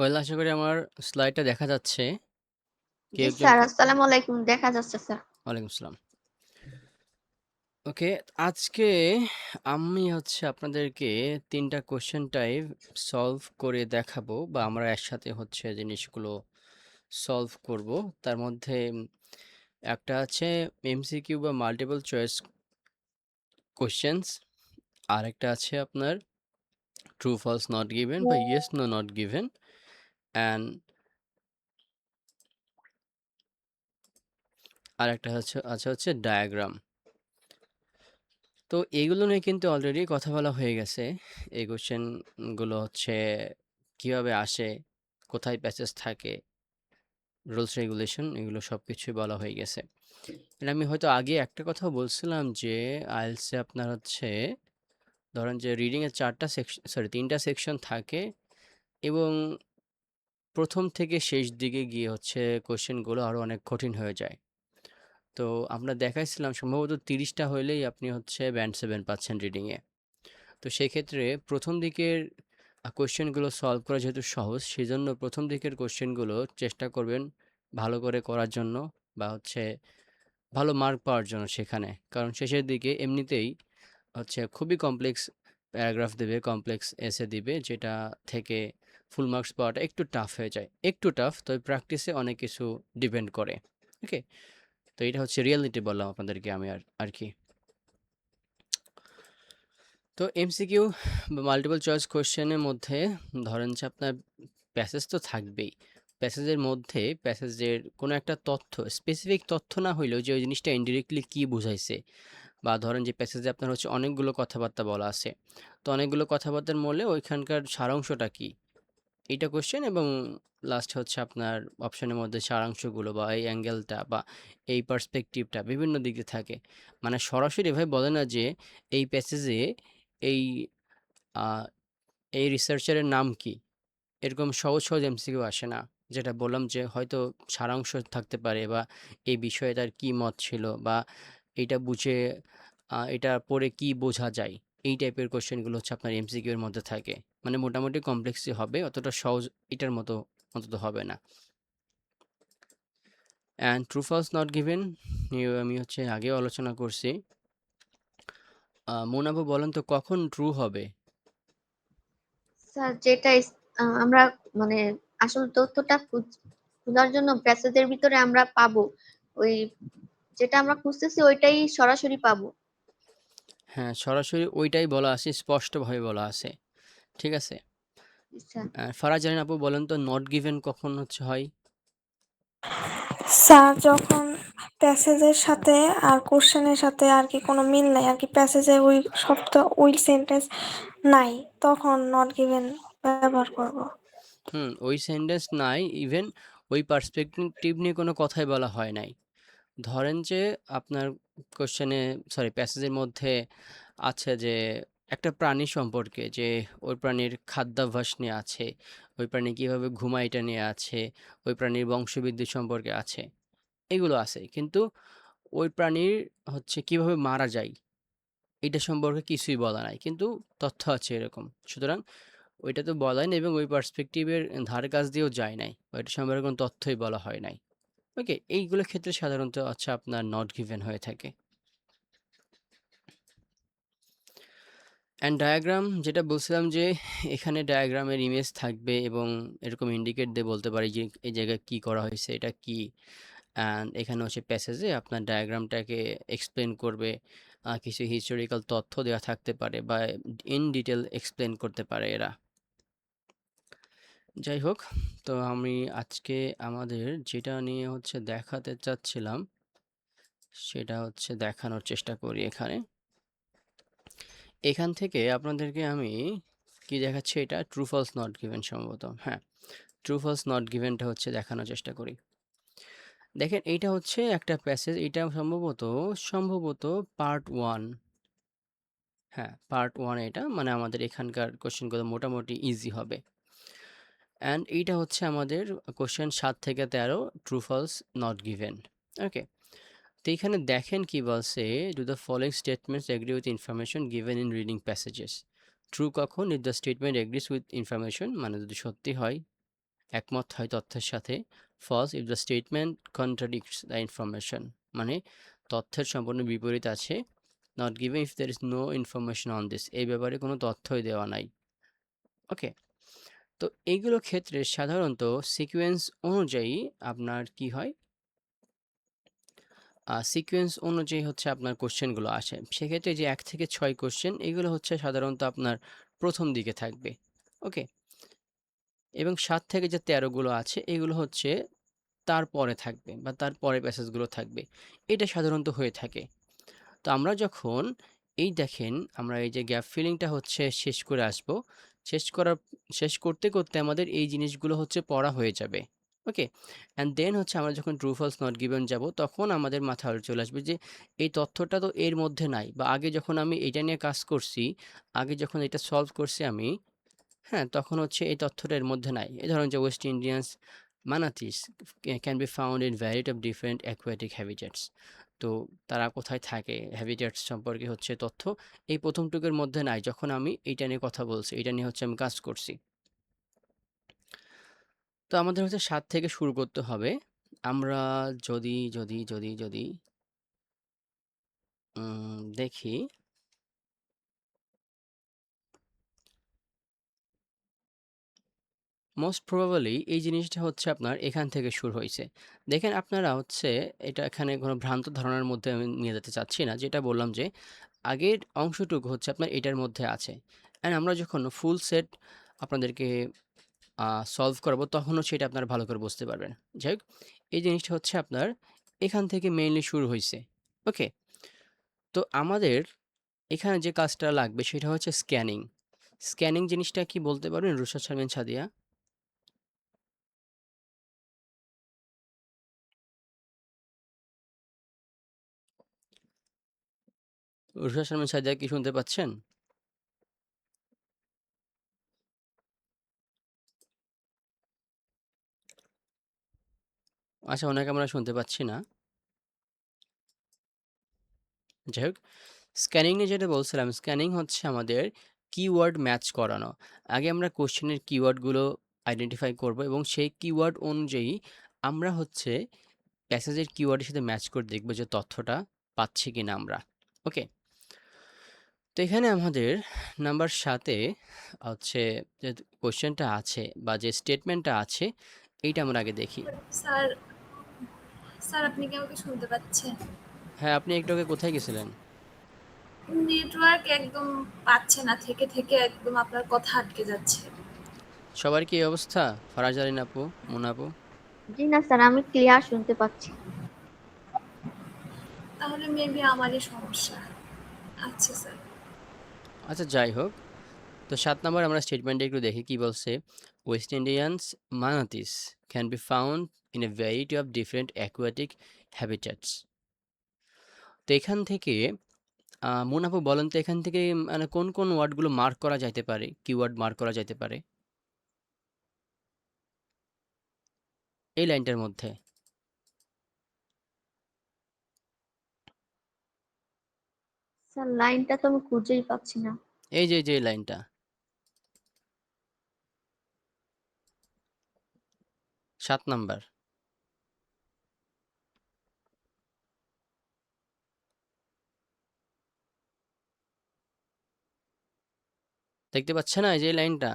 Well আশা করি আমার স্লাইডটা দেখা যাচ্ছে। জি কেউ একজন স্যার, আসসালামু আলাইকুম। দেখা যাচ্ছে স্যার। ওয়ালাইকুম আসসালাম। ওকে, আজকে আমি আপনাদেরকে ৩ টা কোয়েশ্চেন টাইপ সলভ করে দেখাবো বা আমরা একসাথে জিনিসগুলো সলভ করব। তার মধ্যে একটা আছে এমসিকিউ বা মাল্টিপল চয়েস কোয়েশ্চেনস, আরেকটা আছে আপনার ট্রু ফলস নট গিভেন বা yes no not given, and আরেকটা হচ্ছে ডায়াগ্রাম। তো এইগুলো নিয়ে কিন্তু অলরেডি কথা বলা হয়ে গেছে। এই কোশ্চেনগুলো কিভাবে আসে, কোথায় প্যাসেজ থাকে, রুলস রেগুলেশন, এগুলো সব কিছুই বলা হয়ে গেছে। এটা আমি হয়তো আগে একটা কথা বলছিলাম যে আইএলসে আপনার ধরেন যে রিডিংয়ের 3টা সেকশন থাকে এবং প্রথম থেকে শেষ দিকে গিয়ে কোশ্চেনগুলো আরও অনেক কঠিন হয়ে যায়। তো আমরা দেখাইছিলাম সম্ভবত 30টা হইলেই আপনি ব্যান্ড 7 পাচ্ছেন রিডিংয়ে। তো সেক্ষেত্রে প্রথম দিকের কোশ্চেনগুলো সলভ করা যেহেতু সহজ, সেজন্য প্রথম দিকের কোশ্চেনগুলো চেষ্টা করবেন ভালো করে করার জন্য বা ভালো মার্ক পাওয়ার জন্য সেখানে। কারণ শেষের দিকে এমনিতেই খুবই কমপ্লেক্স প্যারাগ্রাফ দেবে, কমপ্লেক্স এসে দিবে, যেটা থেকে ফুল মার্কস পাওয়াটা একটু টাফ হয়ে যায়। একটু টাফ, তবে প্র্যাকটিসে অনেক কিছু ডিপেন্ড করে। ওকে, তো এটা রিয়েলিটি বললাম আপনাদেরকে আমি আর কি। তো এমসিকিউ বা মাল্টিপল চয়েস কোশ্চেনের মধ্যে ধরেন যে আপনার প্যাসেজ তো থাকবেই। প্যাসেজের মধ্যে প্যাসেজের কোনো একটা তথ্য, স্পেসিফিক তথ্য না হইলেও যে ওই জিনিসটা ইনডিরেক্টলি কী বুঝাইছে, বা ধরেন যে প্যাসেজে আপনার অনেকগুলো কথাবার্তা বলা আছে, তো অনেকগুলো কথাবার্তার মূলে ওইখানকার সারাংশটা কী, এইটা কোশ্চেন। এবং লাস্ট আপনার অপশনের মধ্যে সারাংশগুলো বা এই অ্যাঙ্গেলটা বা এই পার্সপেক্টিভটা বিভিন্ন দিকে থাকে। মানে সরাসরি এভাবে বলে না যে এই প্যাসেজে এই আহ, এই রিসার্চারের নাম কি, এরকম সহজ সহজ এমসিকিউ আসে না। যেটা বললাম যে হয়তো সারাংশ থাকতে পারে বা এই বিষয়ে তার কি মত ছিল বা এটা বুঝে এটা পড়ে কি বোঝা যায়, এই টাইপের কোশ্চেনগুলো আপনার এমসিকিউ এর মধ্যে থাকে। মানে মোটামুটি কমপ্লেক্সই হবে, অতটা সহজ এটার মতো অন্তত হবে না। And true false not given নিয়ে আমি আগেও আলোচনা করছি। মোনাবু বলেন তো কখন ট্রু হবে? স্যার, আমরা মানে আসল তথ্যটা খোঁজার জন্য প্যাসেজের ভিতরে আমরা পাবো, ওই যেটা আমরা খুঁজতেছি ওইটাই সরাসরি পাবো। হ্যাঁ, সরাসরি ওইটাই বলা আছে, স্পষ্টভাবে বলা আছে। ঠিক আছে। স্যার, ফারাজ জানেন আপু বলেন তো নট গিভেন কখন হয়? স্যার, যখন প্যাসেজের সাথে আর কোশ্চেনের সাথে আর কি কোনো মিল নাই, আর কি প্যাসেজে ওই শব্দ ওই সেন্টেন্স নাই, তখন নট গিভেন ব্যবহার করব। ওই সেন্টেন্স নাই, ইভেন ওই পার্সপেক্টিভ নিয়ে কোনো কথাই বলা হয় নাই। ধরেন যে আপনার প্যাসেজের মধ্যে আছে যে একটা প্রাণী সম্পর্কে, যে ওই প্রাণীর খাদ্যাভ্যাস নিয়ে আছে, ওই প্রাণী কিভাবে ঘুমায় এটা নিয়ে আছে, ওই প্রাণীর বংশবৃদ্ধি সম্পর্কে আছে, এগুলো আছে। কিন্তু ওই প্রাণীর কিভাবে মারা যায় এটা সম্পর্কে কিছুই বলা নাই, কিন্তু তথ্য আছে এরকম। সুতরাং ওইটা তো বলাই নাই এবং ওই পার্সপেক্টিভের ধারে কাছ দিয়েও যায় নাই, ওইটা সম্পর্কে কোনো তথ্যই বলা হয় নাই। ওকে, এইগুলো ক্ষেত্রে সাধারণত আপনার নট গিভেন হয়ে থাকে। অ্যান্ড ডায়াগ্রাম যেটা বলছিলাম যে এখানে ডায়াগ্রামের ইমেজ থাকবে এবং এরকম ইন্ডিকেট দিয়ে বলতে পারি যে এই জায়গায় কি করা হয়েছে, এটা কি। অ্যান্ড এখানে প্যাসেজে আপনার ডায়াগ্রামটাকে এক্সপ্লেন করবে, কিছু হিস্টোরিক্যাল তথ্য দেওয়া থাকতে পারে বা ইন ডিটেল এক্সপ্লেন করতে পারে এরা। যাই হোক, তো আমি আজকে আমাদের যেটা নিয়ে দেখাতে চাচ্ছিলাম সেটা দেখানোর চেষ্টা করি এখানে। এখান থেকে আপনাদেরকে আমি কি দেখাচ্ছি, এটা ট্রু ফলস নট গিভেন সম্ভবত। হ্যাঁ, ট্রু ফলস নট গিভেনটা দেখানোর চেষ্টা করি। দেখেন, এইটা একটা প্যাসেজ, এটা সম্ভবত পার্ট 1। হ্যাঁ, পার্ট 1 এটা, মানে আমাদের এখানকার কোশ্চেনগুলো মোটামুটি ইজি হবে। অ্যান্ড এইটা আমাদের কোশ্চেন 7 থেকে 13, true false not given. Okay, তো এখানে দেখেন কি বলছে, do the following statements agree with information given in reading passages. True কখন? If the statement agrees with information, মানে যদি সত্যি হয় একমত হয় তথ্যের সাথে। False if the statement contradicts the information, মানে তথ্যের সম্পূর্ণ বিপরীত আছে। Not given if there is no information on this, এই ব্যাপারে কোনো তথ্যই দেওয়া নাই। ওকে, তো এইগুলো ক্ষেত্রে সাধারণত সিকোয়েন্স অনুযায়ী আপনার কি হয়, সিকোয়েন্স অনুযায়ী হচ্ছে আপনার কোশ্চেনগুলো আসে। সেক্ষেত্রে যে 1 থেকে 6 কোশ্চেন এগুলো হচ্ছে সাধারণত আপনার প্রথম দিকে থাকবে। ওকে, এবং 7 থেকে যে 13 গুলো আছে এগুলো হচ্ছে তারপরে থাকবে বা তারপরে প্যাসেজগুলো থাকবে। এটা সাধারণত হয়ে থাকে। তো আমরা যখন এই দেখেন আমরা এই যে গ্যাপ ফিলিংটা হচ্ছে শেষ করে আসব, শেষ করার শেষ করতে করতে আমাদের এই জিনিসগুলো হচ্ছে পড়া হয়ে যাবে। ওকে, অ্যান্ড দেন হচ্ছে আমরা যখন ট্রু ফলস নট গিভেন যাব তখন আমাদের মাথায় চলে আসবে যে এই তথ্যটা তো এর মধ্যে নাই, বা আগে যখন আমি এটা নিয়ে কাজ করছি, আগে যখন এটা সলভ করছি আমি, হ্যাঁ, তখন হচ্ছে এই তথ্যটা এর মধ্যে নাই। এই ধরুন যে West Indians manatees can be found in variety of different aquatic habitats. তো তারা কোথায় থাকে, হ্যাবিটেটস সম্পর্কে হচ্ছে তথ্য এই প্রথমটুকুর মধ্যে নাই, যখন আমি এইটা নিয়ে কথা বলছি, এটা নিয়ে হচ্ছে আমি কাজ করছি। তো আমাদের হচ্ছে 7 থেকে শুরু করতে হবে। আমরা যদি যদি যদি যদি দেখি, মোস্ট প্রবাবলি এই জিনিসটা হচ্ছে আপনার এখান থেকে শুরু হয়েছে। দেখেন আপনারা হচ্ছে এটা এখানে কোনো ভ্রান্ত ধারণার মধ্যে আমি নিয়ে যেতে চাচ্ছি না। যেটা বললাম যে আগের অংশটুকু হচ্ছে আপনার এটার মধ্যে আছে, অ্যান্ড আমরা যখন ফুল সেট আপনাদেরকে সলভ করাবো তখনও সেটা আপনারা ভালো করে বুঝতে পারবেন। যাই হোক, এই জিনিসটা হচ্ছে আপনার এখান থেকে মেইনলি শুরু হয়েছে। ওকে, তো আমাদের এখানে যে কাজটা লাগবে সেটা হচ্ছে স্ক্যানিং। স্ক্যানিং জিনিসটা কি বলতে পারবেন রুশাদ শারমিন সাদিয়া? রুশাদ শারমিন সাদিয়া কি শুনতে পাচ্ছেন? আচ্ছা, ওনাকে আমরা শুনতে পাচ্ছি না। যাই হোক, স্ক্যানিং নিয়ে যেটা বলছিলাম, স্ক্যানিং হচ্ছে আমাদের কিওয়ার্ড ম্যাচ করানো। আগে আমরা কোশ্চেনের কিওয়ার্ডগুলো আইডেন্টিফাই করব এবং সেই কিওয়ার্ড অনুযায়ী আমরা হচ্ছে প্যাসেজের কিওয়ার্ডের সাথে ম্যাচ করে দেখব যে তথ্যটা পাচ্ছি কিনা আমরা। ওকে, তো এখানে আমাদের নাম্বার 7-এ হচ্ছে যে কোশ্চেনটা আছে বা যে স্টেটমেন্টটা আছে এইটা আমরা আগে দেখি। স্যার স্যার আপনি কি আমাকে শুনতে পাচ্ছেন? হ্যাঁ, আপনি একটু আগে কোথায় গেছিলেন? নেটওয়ার্ক একদম পাচ্ছে না, থেকে থেকে একদম আপনার কথা আটকে যাচ্ছে। সবার কি এই অবস্থা? ফারাজ আলিন আপু, মুনা আপু? জি না স্যার, আমি ক্লিয়ার শুনতে পাচ্ছি। তাহলে মেবি আমারই সমস্যা। আচ্ছা স্যার। আচ্ছা, যাই হোক, তো 7 নাম্বার আমরা স্টেটমেন্টে একটু দেখি কি বলছে। West Indians manatees can be found in a variety of different aquatic habitats. তো এখান থেকে মুনাফু বলেন তো এখান থেকে মানে কোন কোন ওয়ার্ডগুলো মার্ক করা যাইতে পারে, কিওয়ার্ড মার্ক করা যাইতে পারে এই লাইনটার মধ্যে? স্যার লাইনটা তো আমি খুঁজেই পাচ্ছি না। এই যে যে লাইনটা 7 নাম্বার, দেখতে পাচ্ছে না এই যে লাইনটা?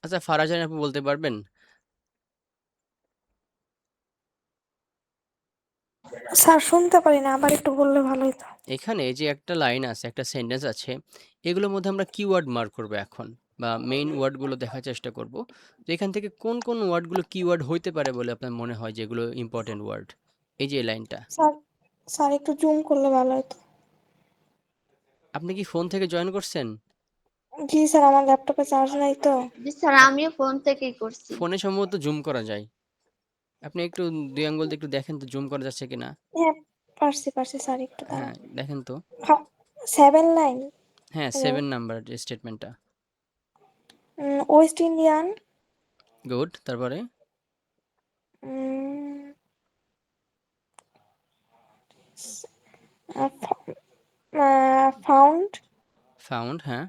আচ্ছা, ফারাজান আপু বলতে পারবেন? স্যার শুনতে পারি না, আবার একটু বললে ভালো হতো। এখানে এই যে একটা লাইন আছে, একটা সেন্টেন্স আছে, এগুলোর মধ্যে আমরা কিওয়ার্ড মার্ক করবো এখন, বা মেইন ওয়ার্ডগুলো দেখার চেষ্টা করব। তো এখান থেকে কোন কোন ওয়ার্ডগুলো কিওয়ার্ড হইতে পারে বলে আপনার মনে হয় যেগুলো ইম্পর্টেন্ট ওয়ার্ড? এই যে এই লাইনটা। স্যার স্যার একটু জুম করলে ভালো হতো। আপনি কি ফোন থেকে জয়েন করছেন? জি স্যার, আমার ল্যাপটপে চার্জ নাই তো। জি স্যার, আমিও ফোন থেকেই করছি। ফোনে সম্ভবত জুম করা যায়। আপনি একটু 2 আঙ্গুল দিয়ে একটু দেখেন তো জুম করা যাচ্ছে কিনা। হ্যাঁ, পারছি পারছি স্যার, একটু হ্যাঁ, দাঁড়ান। দেখেন তো। 7 লাইন। হ্যাঁ, 7 নাম্বার যে স্টেটমেন্টটা। ওয়েস্ট ইন্ডিয়ান গুড, তারপরে? ফাউন্ড, ফাউন্ড, হ্যাঁ।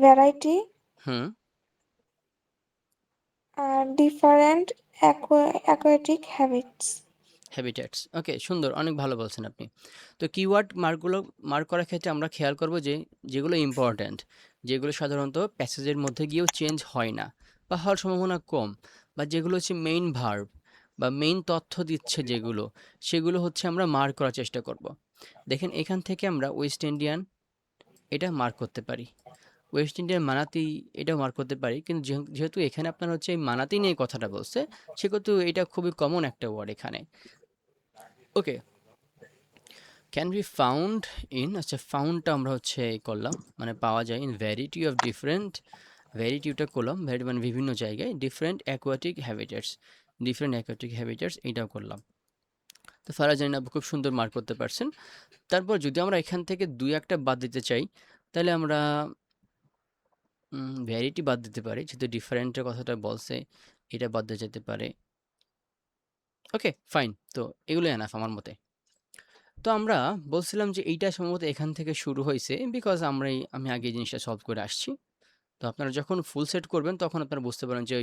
ভ্যারাইটি, হুম। আর ডিফারেন্ট অ্যাকোয়াটিক হ্যাবিটস। হ্যাবিটেটস, ওকে, সুন্দর, অনেক ভালো বলছেন আপনি। তো কিওয়ার্ড মার্ক করার ক্ষেত্রে আমরা খেয়াল করব যে যেগুলো ইম্পর্ট্যান্ট, যেগুলো সাধারণত প্যাসেজের মধ্যে গিয়েও চেঞ্জ হয় না বা হওয়ার সম্ভাবনা কম, বা যেগুলো হচ্ছে মেইন ভার্ব বা মেইন তথ্য দিচ্ছে যেগুলো, সেগুলো হচ্ছে আমরা মার্ক করার চেষ্টা করব। দেখেন এখান থেকে আমরা ওয়েস্ট ইন্ডিয়ান এটা মার্ক করতে পারি, ওয়েস্ট ইন্ডিয়ান মানাতি এটাও মার্ক করতে পারি, কিন্তু যেহেতু এখানে আপনার হচ্ছে এই মানাতি নিয়ে কথাটা বলছে, সেহেতু এটা খুবই কমন একটা ওয়ার্ড এখানে। ওকে, ক্যান বি ফাউন্ড ইন, আচ্ছা ফাউন্ডটা আমরা হচ্ছে করলাম, মানে পাওয়া যায় ইন ভ্যারাইটি অফ ডিফারেন্ট, ভ্যারাইটিটা করলাম, ভ্যারি মানে বিভিন্ন জায়গায়, different aquatic habitats, different aquatic habitats এইটাও করলাম। তো ফারাজ জানিনা খুব সুন্দর মার্ক করতে পারছেন। তারপর যদি আমরা এখান থেকে দুই একটা বাদ দিতে চাই, তাহলে আমরা ভ্যারাইটি বাদ দিতে পারি, যেহেতু ডিফারেন্টের কথাটা বলছে, এটা বাদ দেওয়া যেতে পারে। ওকে ফাইন, তো এগুলো এনাফ আমার মতে। তো আমরা বলছিলাম যে এইটা সম্ভবত এখান থেকে শুরু হয়েছে, বিকজ আমি আগে এই জিনিসটা সলভ করে আসছি। তো আপনারা যখন ফুল সেট করবেন তখন আপনারা বুঝতে পারেন যে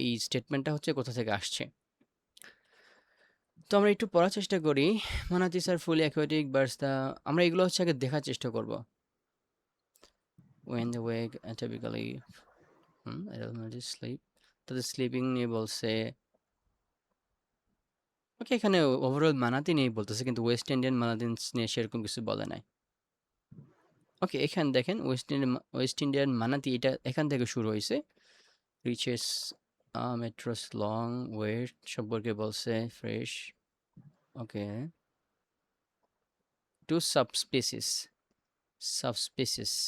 এই স্টেটমেন্টটা হচ্ছে কোথা থেকে আসছে। তো আমরা একটু পড়ার চেষ্টা করি। মানাতিস আর ফুলি অ্যাকোয়াটিক বার্ডস দা, আমরা এগুলো হচ্ছে আগে দেখার চেষ্টা করব। When the wake typically sleep, তাদের স্লিপিং নিয়ে বলছে। ওকে, এখানে ওভারঅল মানাতি নিয়ে বলতেছে, কিন্তু ওয়েস্ট ইন্ডিয়ান মানাতিস নিয়ে সেরকম কিছু বলে নাই। ওকে, এখানে দেখেন ওয়েস্ট ইন্ডিয়ান মানাতি এটা এখান থেকে শুরু হয়েছে। রিচেস মেট্রোস লং ওয়েট সম্পর্কে বলছে, ফ্রেশ। ওকে, টু সাবস্পিসিস,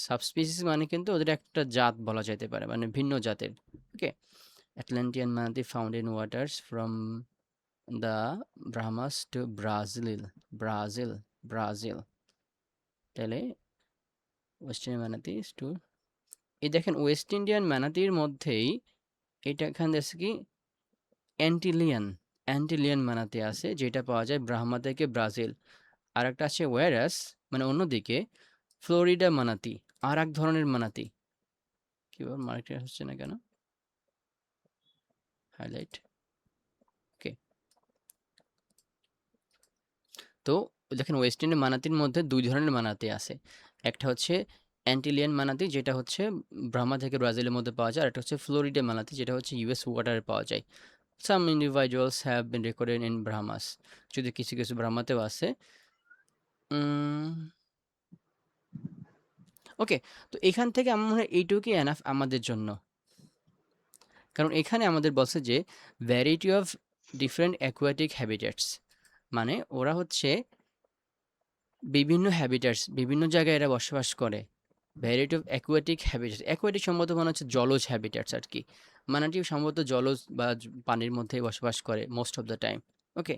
সাবস্পিসিস মানে কিন্তু ওদের একটা জাত বলা যেতে পারে, মানে ভিন্ন জাতের। ওকে, Atlantean manatee found in waters from the Bahamas to Brazil. তাহলে ওয়েস্ট ইন্ডিয়ান ম্যানাতিস টু, এই দেখেন ওয়েস্ট ইন্ডিয়ান ম্যানাতির মধ্যেই এটা এখান থেকে কি অ্যান্টিলিয়ান মানাতি আছে, যেটা পাওয়া যায় ব্রাহ্মা থেকে ব্রাজিল। আর একটা আছে ওয়ারাস, মানে অন্যদিকে ফ্লোরিডা মানাতি, আর এক ধরনের মানাতি। কিভাবে মার্কেট হচ্ছে না কেন, হাইলাইট। ওকে, তো দেখেন ওয়েস্ট ইন্ডিয়ান মানাতির মধ্যে দুই ধরনের মানাতি আছে, একটা হচ্ছে অ্যান্টিলিয়ান মানাতি, যেটা হচ্ছে ব্রাহ্মা থেকে ব্রাজিলের মধ্যে পাওয়া যায়, আর একটা হচ্ছে ফ্লোরিডা মানাতি, যেটা হচ্ছে ইউএস ওয়াটারে পাওয়া যায়। Some individuals have been recorded in Bahamas, যদি কিছু কিছু ব্রাহ্মাতেও আছে। ওকে, তো এখান থেকে আমার মনে হয় এইটুকুই এনাফ আমাদের জন্য, কারণ এখানে আমাদের বলছে যে variety of different aquatic habitats, মানে ওরা হচ্ছে বিভিন্ন হ্যাবিটেটস, বিভিন্ন জায়গায় এরা বসবাস করে। Variety of aquatic habitats, aquatic সম্ভবত মনে হচ্ছে জলজ হ্যাবিটেটস আর কি, মানাটি সম্ভবত জলজ বা পানির মধ্যেই বসবাস করে মোস্ট অফ দ্য টাইম। ওকে,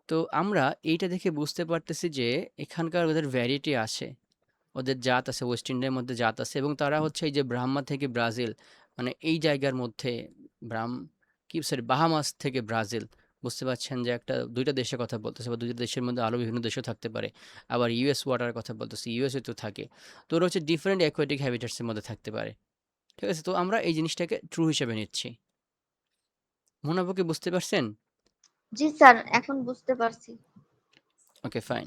তো আমরা এইটা দেখে বুঝতে পারতেছি যে এখানকার ওদের ভ্যারাইটি আছে, ওদের জাত আছে, ওয়েস্ট ইন্ডিয়ার মধ্যে জাত আছে, এবং তারা হচ্ছে এই যে ব্রাহ্মা থেকে ব্রাজিল, মানে এই জায়গার মধ্যে বাহামাস থেকে ব্রাজিল, বুঝতে পারছেন যে একটা দুইটা দেশের কথা বলতেছে, বা দুইটা দেশের মধ্যে আরও বিভিন্ন দেশও থাকতে পারে, আবার ইউএস ওয়াটারের কথা বলতেছে, ইউএসএ তো থাকে, তো ওরা হচ্ছে ডিফারেন্ট অ্যাকোয়াটিক হ্যাবিটেটসের মধ্যে থাকতে পারে। ঠিক আছে, তো আমরা এই জিনিসটাকে ট্রু হিসেবে নিচ্ছি। মোনাফুকে বুঝতে পারছেন? জি স্যার, এখন বুঝতে পারছি। ওকে ফাইন,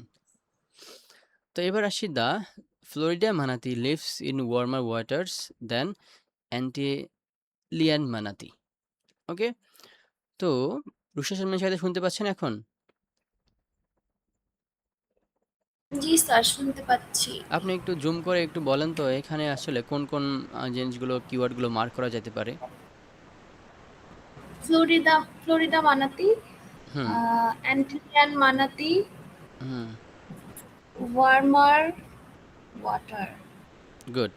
তো এবার আসি, the Florida manatee lives in warmer waters than Antillean manatee. Okay, তো রুশা শর্মার সাথে শুনতে পাচ্ছেন এখন? জি স্যার, শুনতে পাচ্ছি। আপনি একটু জুম করে একটু বলেন তো এখানে আসলে কোন কোন জিনিসগুলো কিওয়ার্ডগুলো মার্ক করা যেতে পারে? Florida manatee, hmm. Antillean manatee, hmm. Warmer water. Good,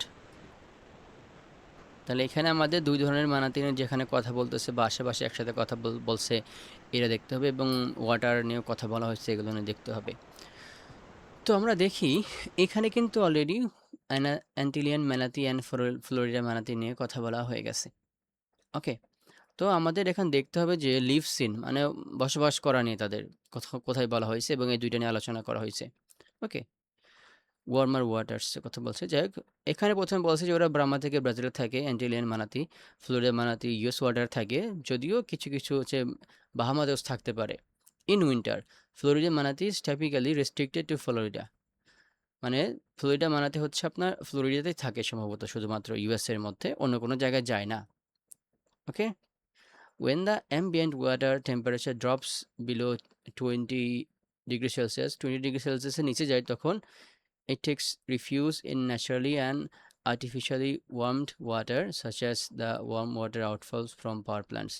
তাহলে এখানে আমাদের দুই ধরনের মানাতি নিয়ে যেখানে কথা বলতেছে বা আশেপাশে একসাথে কথা বলছে এরা দেখতে হবে, এবং ওয়াটার নিয়েও কথা বলা হয়েছে, এগুলো নিয়ে দেখতে হবে। তো আমরা দেখি এখানে কিন্তু অলরেডি অ্যান্টিলিয়ান ম্যানাতি অ্যান্ড ফ্লোরিডা ম্যানাতি নিয়ে কথা বলা হয়ে গেছে। ওকে, তো আমাদের এখানে দেখতে হবে যে লিভস ইন মানে বসবাস করা নিয়ে তাদের কোথায় বলা হয়েছে এবং এই দুইটা নিয়ে আলোচনা করা হয়েছে। ওকে, ওয়ার্মার ওয়াটার্স কথা বলছে। যাই হোক, এখানে প্রথমে বলছে যে ওরা ব্রাহ্মা থেকে ব্রাজিলে থাকে, Antillean manatee, Florida manatee US water থাকে, যদিও কিছু কিছু হচ্ছে বাহামাদেস থাকতে পারে। In winter Florida manatee is typically restricted to Florida, মানে ফ্লোরিডা মানাতে হচ্ছে আপনার ফ্লোরিডাতেই থাকে সম্ভবত, শুধুমাত্র ইউএস এর মধ্যে, অন্য কোনো জায়গায় যায় না। ওকে, when the ambient water temperature drops below 20 degree Celsius, 20 degree Celsius এর নিচে যায়, তখন it takes refuge in naturally and artificially warmed water such as the warm water outfalls from power plants.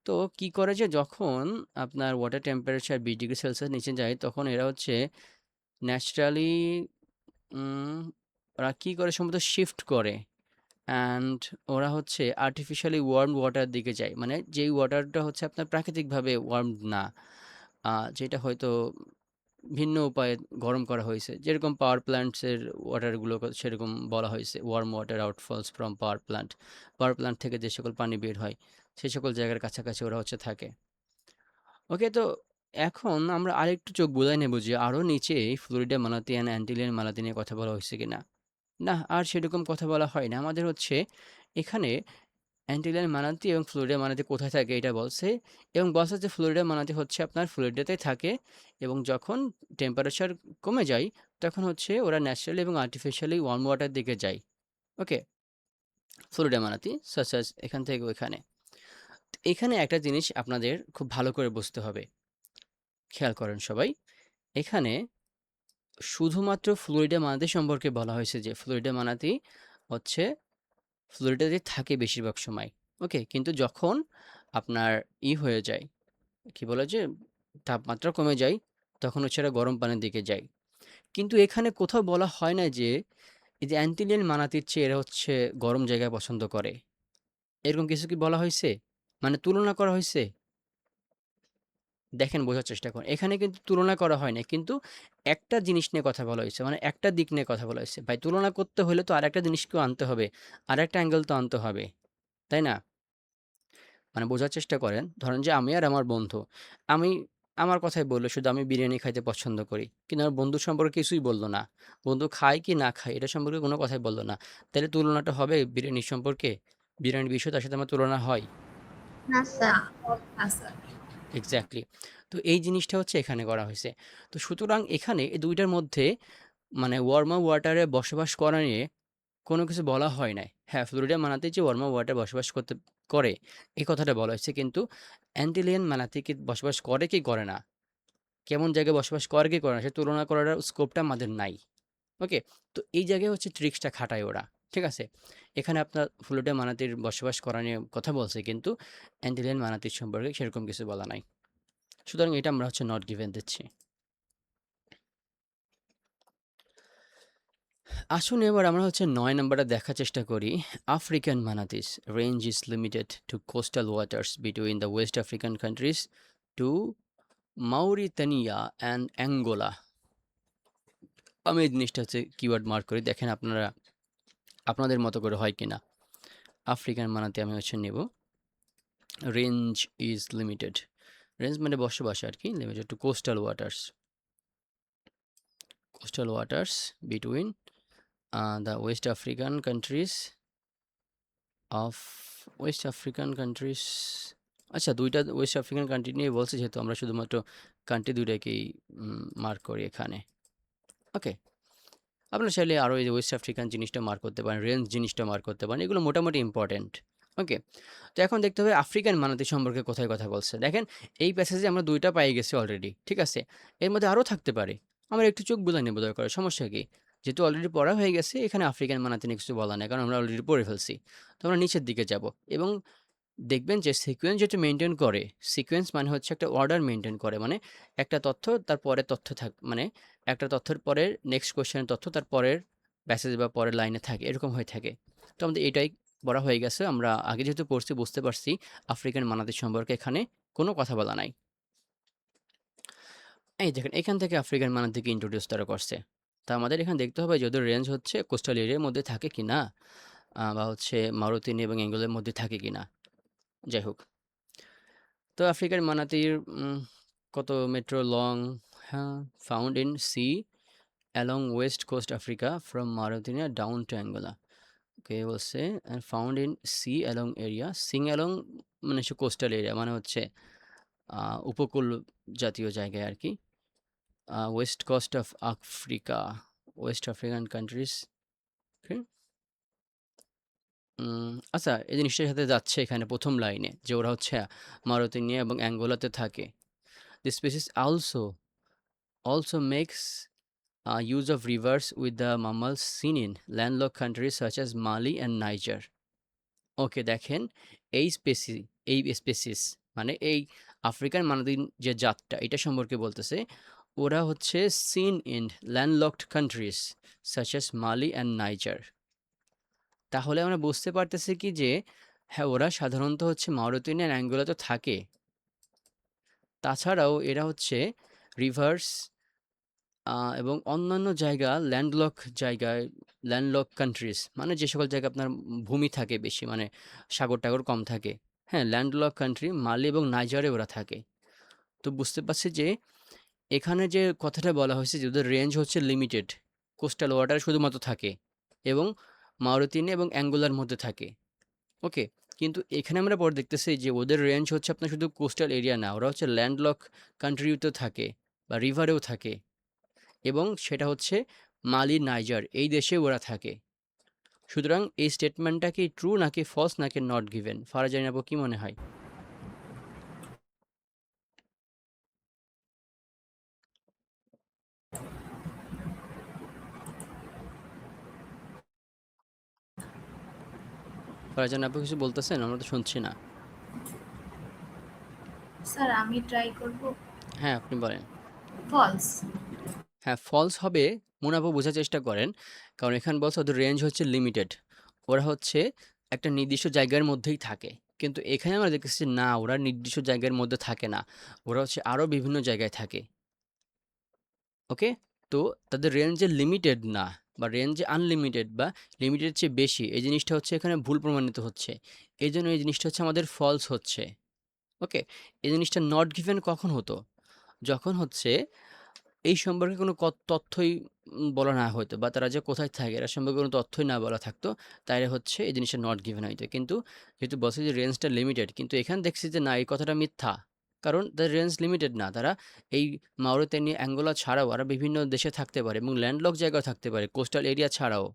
তো কি করে যে যখন আপনার ওয়াটার টেম্পারেচার 20 ডিগ্রি সেলসিয়াস নিচে যায়, তখন এরা হচ্ছে ন্যাচারালি ওরা কি করে সম্ভবত শিফট করে, অ্যান্ড ওরা হচ্ছে আর্টিফিশিয়ালি ওয়ার্ম ওয়াটার দিকে যায়, মানে যেই ওয়াটারটা হচ্ছে আপনার প্রাকৃতিকভাবে ওয়ার্ম না, যেটা হয়তো ভিন্ন উপায়ে গরম করা হয়েছে, যেরকম পাওয়ার প্ল্যান্টসের ওয়াটারগুলো সেরকম বলা হয়েছে warm water outfalls from power plant থেকে যে সকল পানি বের হয় সেই সকল জায়গার কাছাকাছি ওরা হচ্ছে থাকে। ওকে, তো এখন আমরা আরেকটু চোখ বুলাই নেব যে আরও নিচে ফ্লোরিডা মালাতি অ্যান্ড অ্যান্টিলিয়ান মালাতি নিয়ে কথা বলা হয়েছে কিনা। না, আর সেরকম কথা বলা হয় না। আমাদের হচ্ছে এখানে অ্যান্টিলিয়ান মানাতি এবং ফ্লোরিডা মানাতি কোথায় থাকে এটা বলছে, এবং বলছে যে ফ্লোরিডা মানাতি হচ্ছে আপনার ফ্লোরিডাতে থাকে, এবং যখন টেম্পারেচার কমে যায় তখন হচ্ছে ওরা ন্যাচারালি এবং আর্টিফিশিয়ালি ওয়ার্ম ওয়াটার দিকে যায়। ওকে, ফ্লোরিডা মানাতি সাচ এখান থেকে ওইখানে। এখানে একটা জিনিস আপনাদের খুব ভালো করে বুঝতে হবে, খেয়াল করেন সবাই। এখানে শুধুমাত্র ফ্লোরিডা মানাতি সম্পর্কে বলা হয়েছে যে ফ্লোরিডা মানাতি হচ্ছে ফ্লোরিডাতে থাকে বেশিরভাগ সময়। ওকে, কিন্তু যখন আপনার হয়ে যায়, কি বলে যে তাপমাত্রা কমে যায়, তখন হচ্ছে এরা গরম পানির দিকে যায়। কিন্তু এখানে কোথাও বলা হয় না যে এই যে অ্যান্টিলিয়ান মানাতির চেয়ে এরা হচ্ছে গরম জায়গা পছন্দ করে, এরকম কিছু কি বলা হয়েছে, মানে তুলনা করা হয়েছে? দেখেন, বোঝার চেষ্টা করুন, এখানে কিন্তু তুলনা করা হয় না, কিন্তু একটা জিনিস নিয়ে কথা বলা হয়েছে, মানে একটা দিক নিয়ে কথা বলা হয়েছে। ভাই, তুলনা করতে হলে তো আরেকটা জিনিসকেও আনতে হবে, আরেকটা অ্যাঙ্গেল তো আনতে হবে, তাই না? মানে বোঝার চেষ্টা করেন, ধরেন যে আমি আর আমার বন্ধু, আমি আমার কথাই বললো শুধু আমি বিরিয়ানি খাইতে পছন্দ করি, কিন্তু আমার বন্ধু সম্পর্কে কিছুই বললো না, বন্ধু খায় কি না খায় এটা সম্পর্কে কোনো কথাই বললো না, তাহলে তুলনাটা হবে বিরিয়ানির সম্পর্কে? বিরিয়ানির বিষয় তার সাথে আমার তুলনা হয়? না স্যার। না স্যার। এক্স্যাক্টলি। তো এই জিনিসটা হচ্ছে এখানে করা হয়েছে। তো সুতরাং এখানে এই দুইটার মধ্যে মানে ওয়ার্মার ওয়াটারে বসবাস করা নিয়ে কোনো কিছু বলা হয় নাই। হ্যাঁ, ফ্লোরিডা মানাতে যে ওয়ার্মার ওয়াটার বসবাস করে এই কথাটা বলা হয়েছে, কিন্তু অ্যান্টিলিয়ান মানাতে কি বসবাস করে কি করে না, কেমন জায়গায় বসবাস করে কি করে না, সে তুলনা করার স্কোপটা আমাদের নাই। ওকে, তো এই জায়গায় হচ্ছে ট্রিক্সটা খাটায় ওরা, ঠিক আছে? এখানে আপনার ফ্লোরিডা মানাতির বসবাস করা নিয়ে কথা বলছে, কিন্তু অ্যান্টিলিয়ান মানাতির সম্পর্কে সেরকম কিছু বলা নাই। সুতরাং এটা আমরা হচ্ছে নট গিভেন দিচ্ছি। আসুন এবার আমরা হচ্ছে 9 নাম্বারটা দেখার চেষ্টা করি। African manatees range is limited to coastal waters between the West African countries to Mauritania and Angola. আমি এই জিনিসটা হচ্ছে কিওয়ার্ড মার্ক করি, দেখেন আপনারা আপনাদের মতো করে হয় কিনা। আফ্রিকান মানাতি আমি হচ্ছে নেব, রেঞ্জ ইজ লিমিটেড, রেঞ্জ মানে বসবাস আর কি, limited to coastal waters between the West African countries আচ্ছা, দুইটা ওয়েস্ট আফ্রিকান কান্ট্রি নিয়ে বলছে, যেহেতু আমরা শুধুমাত্র কান্ট্রি দুইটাকেই মার্ক করি এখানে। ওকে, আপনারা চাইলে আরও এই যে ওয়েস্ট আফ্রিকান জিনিসটা মার্ক করতে পারেন, রেঞ্জ জিনিসটা মার্ক করতে পারেন, এগুলো মোটামুটি ইম্পর্টেন্ট। ওকে, তো এখন দেখতে হবে আফ্রিকান মানাতি সম্পর্কে কোথায় কথা বলছে। দেখেন, এই প্যাসেজে আমরা দুইটা পাই গেছি অলরেডি, ঠিক আছে? এর মধ্যে আরও থাকতে পারে, আমরা একটু চোখ বুলাই নেবো দরকার, সমস্যা কি? যেহেতু অলরেডি পড়া হয়ে গেছে, এখানে আফ্রিকান মানাতি নিয়ে কিছু বলা নেই, কারণ আমরা অলরেডি পড়ে ফেলছি। তো আমরা নিচের দিকে যাব এবং দেখবেন যে সিকোয়েন্স যেটা মেনটেন করে, সিকোয়েন্স মানে হচ্ছে একটা অর্ডার মেনটেন করে, মানে একটা তথ্য তার পরে তথ্য মানে একটা তথ্যের পরে নেক্সট কোয়েশ্চেনের তথ্য তার পরের প্যাসেজ বা পরের লাইনে থাকে, এরকম হয়ে থাকে। তো আমাদের এটাই পড়া হয়ে গেছে, আমরা আগে যেহেতু পড়ছি বুঝতে পারছি আফ্রিকান মানাতি সম্পর্কে এখানে কোনো কথা বলা নাই। এই দেখেন, এখান থেকে আফ্রিকান মানাতিকে ইন্ট্রোডিউস তারা করছে। তা আমাদের এখানে দেখতে হবে যদি রেঞ্জ হচ্ছে কোস্টাল এরিয়ার মধ্যে থাকে কি না, বা হচ্ছে মারুতিনি এবং অ্যাঙ্গোলের মধ্যে থাকে কি না। যাই হোক। তো আফ্রিকার মানাতির কত মেট্রো লং? হ্যাঁ, found in sea along West coast Africa from Mauritania down to Angola. Okay, বলছে found in sea along area. Sea along মানে হচ্ছে কোস্টাল এরিয়া, মানে হচ্ছে উপকূল জাতীয় জায়গায় আর কি। West coast of Africa, west African countries. আচ্ছা, এই জিনিসটার সাথে যাচ্ছে এখানে প্রথম লাইনে যে ওরা হচ্ছে মাউরিটানিয়া এবং অ্যাঙ্গোলাতে থাকে। This species also makes use of rivers with the mammals seen in landlocked countries such as Mali and Niger. ওকে, দেখেন এই স্পেসিস মানে এই আফ্রিকান মানবীন যে জাতটা এটা সম্পর্কে বলতেছে। ওরা হচ্ছে seen in landlocked countries such as Mali and Niger. তাহলে আমরা বুঝতে পারতেছি কি যে হ্যাঁ, ওরা সাধারণত হচ্ছে মাউরিটানিয়া অ্যাঙ্গোলাতে থাকে। তাছাড়াও এরা হচ্ছে রিভার্স এবং অন্যান্য ল্যান্ডলক কান্ট্রিজ মানে যে সকল জায়গায় আপনার ভূমি থাকে বেশি, মানে সাগর টাগর কম থাকে। হ্যাঁ, ল্যান্ডলক কান্ট্রি মালি এবং নাইজারে ওরা থাকে। তো বুঝতে পারছি যে এখানে যে কথাটা বলা হয়েছে যে ওদের রেঞ্জ হচ্ছে লিমিটেড, কোস্টাল ওয়াটার শুধুমাত্র থাকে এবং মাউরিটানিয়া এবং অ্যাঙ্গোলার মধ্যে থাকে। ওকে, কিন্তু এখানে আমরা পরে দেখতেছি যে ওদের রেঞ্জ হচ্ছে আপনার শুধু কোস্টাল এরিয়া না, ওরা হচ্ছে ল্যান্ডলক কান্ট্রিতেও থাকে বা রিভারেও থাকে, এবং সেটা হচ্ছে মালি নাইজার এই দেশে ওরা থাকে। সুতরাং এই স্টেটমেন্টটা কি ট্রু নাকি ফলস নাকি নট গিভেন? ফারাজান আপু কি মনে হয়? ফারাজান আপু কিছু বলতেছেন? আমরা তো শুনছি না। স্যার আমি ট্রাই করব। হ্যাঁ, আপনি বলেন। ফলস। হ্যাঁ, ফলস হবে। মুনাফা বোঝার চেষ্টা করেন, কারণ এখানে বলছে ওদের রেঞ্জ হচ্ছে লিমিটেড, ওরা হচ্ছে একটা নির্দিষ্ট জায়গার মধ্যেই থাকে। কিন্তু এখানে আমরা দেখতেছি না, ওরা নির্দিষ্ট জায়গার মধ্যে থাকে না, ওরা হচ্ছে আরও বিভিন্ন জায়গায় থাকে। ওকে, তো তাদের রেঞ্জে লিমিটেড না, বা রেঞ্জে আনলিমিটেড বা লিমিটেড চেয়ে বেশি, এই জিনিসটা হচ্ছে এখানে ভুল প্রমাণিত হচ্ছে। এই জন্য এই জিনিসটা হচ্ছে আমাদের ফলস হচ্ছে। ওকে, এই জিনিসটা নট গিভেন কখন হতো? যখন হচ্ছে এই সম্পর্কে কোনো তথ্যই বলা না হতো, বা তারা যে কোথায় থাকে এরা সম্পর্কে কোনো তথ্যই না বলা থাকতো, তাইলে হচ্ছে এই জিনিসটা নট গিভেন হইতো। কিন্তু যেহেতু বলছে যে রেঞ্জটা লিমিটেড, কিন্তু এখানে দেখছি যে না, এই কথাটা মিথ্যা। কারণ তাদের রেঞ্জ লিমিটেড না, তারা এই মাউরিটানিয়া অ্যাঙ্গোলা ছাড়াও আরও বিভিন্ন দেশে থাকতে পারে এবং ল্যান্ডলক জায়গাও থাকতে পারে, কোস্টাল এরিয়া ছাড়াও।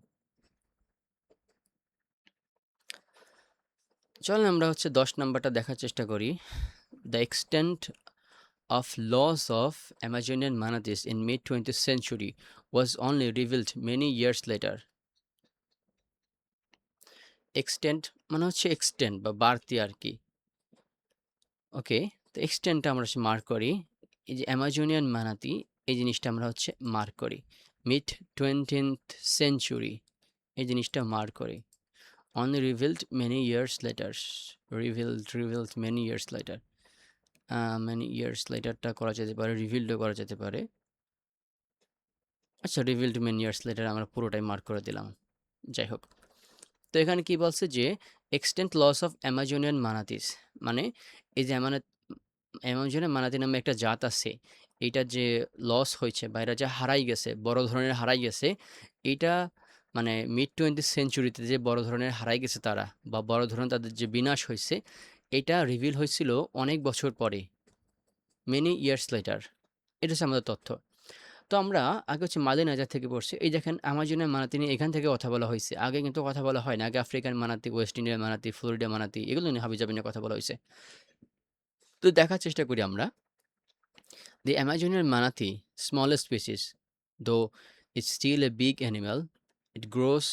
চলেন আমরা হচ্ছে 10 নাম্বারটা দেখার চেষ্টা করি। The extent of loss of Amazonian manatees in mid-20th century was only revealed many years later. Extent মানে হচ্ছে এক্সটেন্ট বা বাড়তি আর কি। ওকে, তো এক্সটেন্টটা আমরা হচ্ছে মার্ক করি। এই যে অ্যামাজোনিয়ান মানাতি, এই জিনিসটা আমরা হচ্ছে মার্ক করি। মিড 20th সেঞ্চুরি, এই জিনিসটা মার্ক করি। Only revealed many years later, revealed many years later. Many years লেটারটা করা যেতে পারে, রিভিলডও করা যেতে পারে। আচ্ছা, রিভিলড মেনি ইয়ার্স লেটার আমরা পুরোটাই মার্ক করে দিলাম। যাই হোক, তো এখানে কি বলছে যে এক্সটেন্ট লস অফ অ্যামাজোনিয়ান মানাতিস, মানে এই যে অ্যামাজনিয়ান মানাতি নামে একটা জাত আছে, এইটা যে লস হয়েছে বা এরা যে হারাই গেছে, বড় ধরনের হারাই গেছে, এইটা মানে মিড 20th সেঞ্চুরিতে যে বড় ধরনের হারাই গেছে তারা, বা বড় ধরনের তাদের যে বিনাশ হয়েছে, এটা রিভিল হয়েছিল অনেক বছর পরে, মেনি ইয়ার্স লেটার। এটা হচ্ছে আমাদের তথ্য। তো আমরা আগে হচ্ছে মালি নাইজার থেকে পড়ছি। এই দেখেন আমাজনের মানাতি নিয়ে এখান থেকে কথা বলা হয়েছে, আগে কিন্তু কথা বলা হয় না। আগে African manatee, West Indian manatee, Florida manatee, এগুলো নিয়ে হাবিজাবি নিয়ে কথা বলা হয়েছে। তো দেখার চেষ্টা করি আমরা। The Amazonian manatee, smallest species, though it's still a big animal, it grows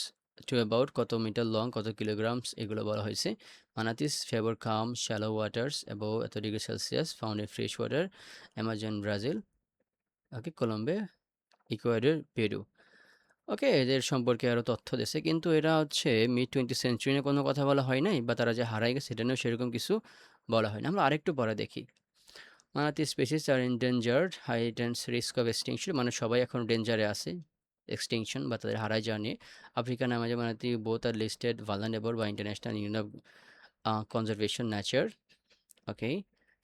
to about কত মিটার লং, কত কিলোগ্রামস, এগুলো বলা হয়েছে। Manatees favor calm, shallow waters above এত degree Celsius, found in fresh water, Amazon, Brazil, okay, Colombia, Ecuador, Peru. Okay, এদের সম্পর্কে আরও তথ্য দিয়েছে, কিন্তু এরা হচ্ছে মিড 20th সেঞ্চুরি নিয়ে কোনো কথা বলা হয় নাই, বা তারা যে হারাই গেছে সেটা নিয়েও সেরকম কিছু বলা হয় না। আমরা আরেকটু পরে দেখি। Manatee species are endangered, heightens risk of extinction, মানে সবাই এখন ডেঞ্জারে আছে এক্সটিংশন বা তাদের হারাই যাওয়া নিয়ে। African Amazon manatee both are listed vulnerable বা International Union of Conservation Nature. Okay,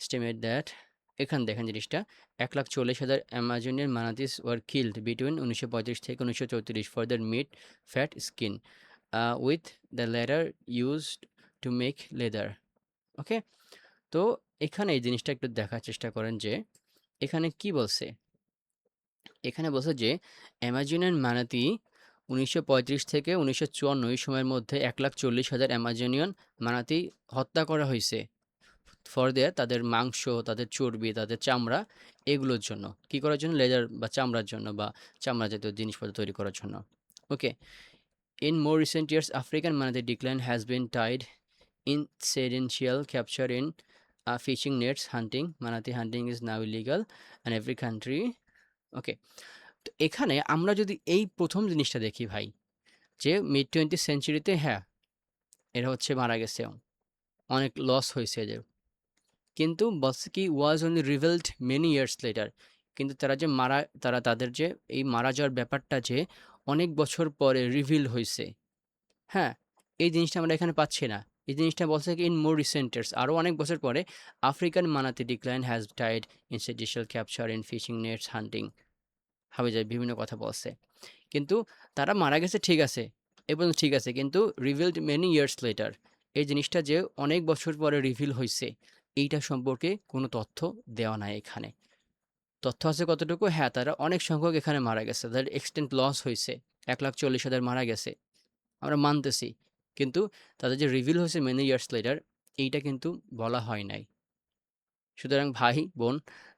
estimate that, এখানে দেখেন জিনিসটা 1,40,000 Amazonian manatees were killed between 1935 থেকে 1934 for their meat fat skin with the leather used to make leather. Okay, তো এখানে এই জিনিসটা একটু দেখার চেষ্টা করেন যে এখানে কি বলছে। এখানে বলছে যে অ্যামাজনিয়ান মানাতি 1935 থেকে 1954 এই সময়ের মধ্যে 1,40,000 অ্যামাজনিয়ান মানাতি হত্যা করা হয়েছে ফর দেয়ার, তাদের মাংস, তাদের চর্বি, তাদের চামড়া, এগুলোর জন্য। কি করার জন্য? লেদার বা চামড়ার জন্য, বা চামড়া জাতীয় জিনিসপত্র তৈরি করার জন্য। Okay, in more recent years African manatee decline has been tied incidental capture in fishing nets hunting. Manatee hunting is now illegal in every country. ওকে, তো এখানে আমরা যদি এই প্রথম জিনিসটা দেখি ভাই, যে মিড 20th সেঞ্চুরিতে হ্যাঁ এরা হচ্ছে মারা গেছে, অনেক লস হয়েছে এদের, কিন্তু বলছে কি was only revealed many years later, কিন্তু তারা তাদের যে এই মারা যাওয়ার ব্যাপারটা যে অনেক বছর পরে রিভিল হয়েছে। হ্যাঁ, এই জিনিসটা আমরা এখানে পাচ্ছি না। এই জিনিসটা বলছে কি ইন মোর রিসেন্ট ইয়ার্স, আরও অনেক বছর পরে African manatee decline has died incidental capture in fishing nets hunting, হবে যায় বিভিন্ন কথা বলছে, কিন্তু তারা মারা গেছে ঠিক আছে, এবং ঠিক আছে, কিন্তু রিভিলড মেনি ইয়ার্স লেটার, এই জিনিসটা যে অনেক বছর পরে রিভিল হয়েছে এইটা সম্পর্কে কোনো তথ্য দেওয়া নাই এখানে। তথ্য আছে কতটুকু? হ্যাঁ, তারা অনেক সংখ্যক এখানে মারা গেছে, তাদের এক্সটেন্ট লস হয়েছে, 1,40,000 মারা গেছে, আমরা মানতেছি, কিন্তু তাদের যে রিভিল হয়েছে মেনি ইয়ার্স লেটার এইটা কিন্তু বলা হয় নাই। সুতরাং ভাই বোন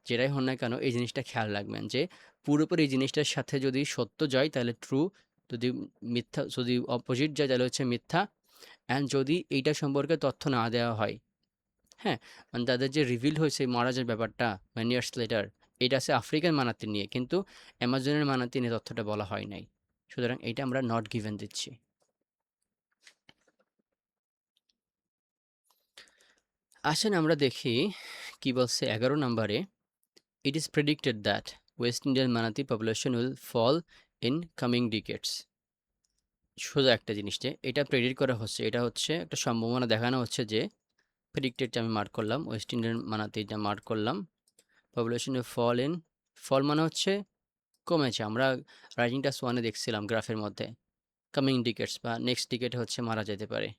যেটাই হন না কেন এই জিনিসটা খেয়াল রাখবেন যে পুরোপুরি এই জিনিসটার সাথে যদি সত্য যায় তাহলে ট্রু, যদি মিথ্যা, যদি অপোজিট যায় তাহলে হচ্ছে মিথ্যা, অ্যান্ড যদি এইটা সম্পর্কে তথ্য না দেওয়া হয়, হ্যাঁ, মানে তাদের যে রিভিল হয়েছে মারা যাওয়ার ব্যাপারটা মেনি ইয়ার্স লেটার, এটা আছে আফ্রিকান মানাতি নিয়ে, কিন্তু অ্যামাজনের মানাতি নিয়ে তথ্যটা বলা হয় নাই, সুতরাং এইটা আমরা নট গিভেন দিচ্ছি। আসেন আমরা দেখি কি বলছে 11 নম্বরে। It is predicted that West Indian manatee population will fall in coming decades. সোজা একটা জিনিস যে এটা প্রেডিক্ট করা হচ্ছে, এটা হচ্ছে একটা সম্ভাবনা দেখানো হচ্ছে যে, প্রেডিক্টেডটা আমি মার্ক করলাম, ওয়েস্ট ইন্ডিয়ান মানাতিটা মার্ক করলাম, পপুলেশন উইল ফল ইন, ফল মানে হচ্ছে কমেছে, আমরা রাইজিং টাস 1-এ দেখছিলাম গ্রাফের মধ্যে, কামিং ডিকেটস বা নেক্সট ডিকেটে হচ্ছে মারা যেতে পারে।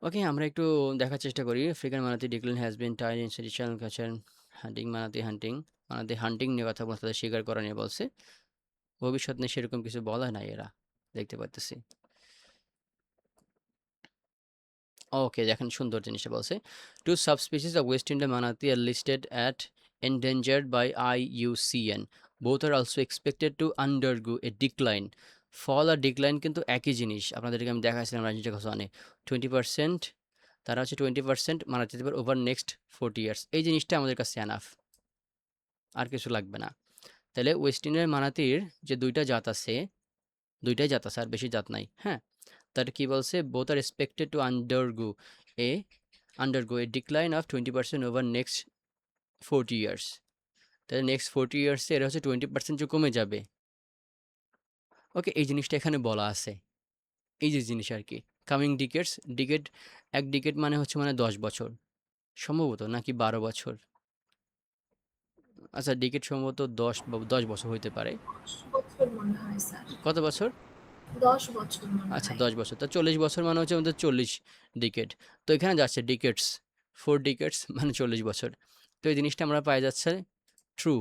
ওকে, আমরা একটু দেখার চেষ্টা করি। African manatee decline has been tied institutional culture hunting, manatee hunting নিয়ে কথা বলতে, তাদের শিকার করা নিয়ে বলছে, ভবিষ্যৎ নিয়ে সেরকম কিছু বলা নাই এরা, দেখতে পাচ্তেছি। ওকে, দেখেন সুন্দর জিনিসটা বলছে, two subspecies of West Indian manatee are listed at endangered by IUCN. Both are also expected to undergo a decline. Fall আর ডিক্লাইন কিন্তু একই জিনিস, আপনাদেরকে আমি দেখাচ্ছিলাম রাজনীতি ঘোষণে 20%, তারা হচ্ছে 20% মারা যেতে পারে ওভার নেক্সট 40 ইয়ার্স। এই জিনিসটা আমাদের কাছে এনাফ, আর কিছু লাগবে না। তাহলে ওয়েস্ট ইন্ডিয়ান মানাতির যে দুইটাই জাত আছে আর বেশি জাত নাই। হ্যাঁ, তার কি বলছে, both are expected to undergo a decline of 20% over next 40 years. তাহলে নেক্সট 40 ইয়ার্সে এরা হচ্ছে 20% যে কমে যাবে। ওকে, এই জিনিসটা এখানে বলা আছে, এই যে জিনিস আর কি, কামিং ডিকেট, এক ডিকেট মানে হচ্ছে মানে 10 বছর সম্ভবত, নাকি 12 বছর, আচ্ছা ডিকেট সম্ভবত 10 বছর হইতে পারে। 10 বছর মনে হয় স্যার, কত বছর? 10 বছর মনে আচ্ছা হয়। 10 বছর, তো 40 বছর মানে হচ্ছে আমাদের 40 ডিকেট। তো এখানে যাচ্ছে ডিকেটস, 4 ডিকেটস মানে 40 বছর। তো এই জিনিসটা আমরা পাই যাচ্ছে ট্রু।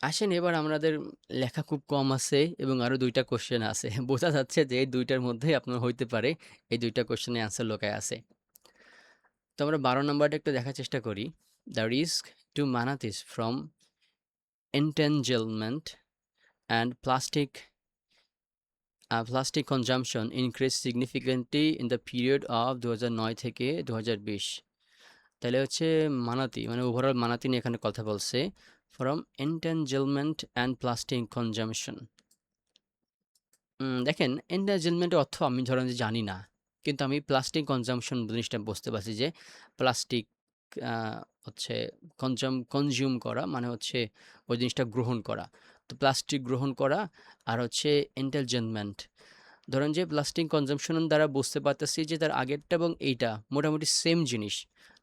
আসেন এবার আমাদের লেখা খুব কম আছে এবং আরও 2টা কোশ্চেন আছে, বোঝা যাচ্ছে যে এই 2টার মধ্যেই আপনার হইতে পারে এই 2টা কোশ্চেনের অ্যান্সার লোকায় আছে। তো আমরা 12 নম্বরটা একটু দেখার চেষ্টা করি। The risk to manatees from entanglement and plastic consumption increased significantly in the period of 2009 থেকে 2020। তাহলে হচ্ছে মানাতি মানে ওভারঅল মানাতি নিয়ে এখানে কথা বলছে, from entanglement and plastic consumption। দেখেন এন্টারটেনমেন্টের অর্থ আমি ধরেন যে জানি না, কিন্তু আমি প্লাস্টিক কনজাম্পশন জিনিসটা বুঝতে পারছি যে প্লাস্টিক হচ্ছে কনজিউম করা মানে হচ্ছে ওই জিনিসটা গ্রহণ করা। তো প্লাস্টিক গ্রহণ করা আর হচ্ছে এন্টারটেনমেন্ট, ধরেন যে প্লাস্টিক কনজাম্পশন দ্বারা বুঝতে পারতেছি যে তার আগেরটা এবং এইটা মোটামুটি সেম জিনিস,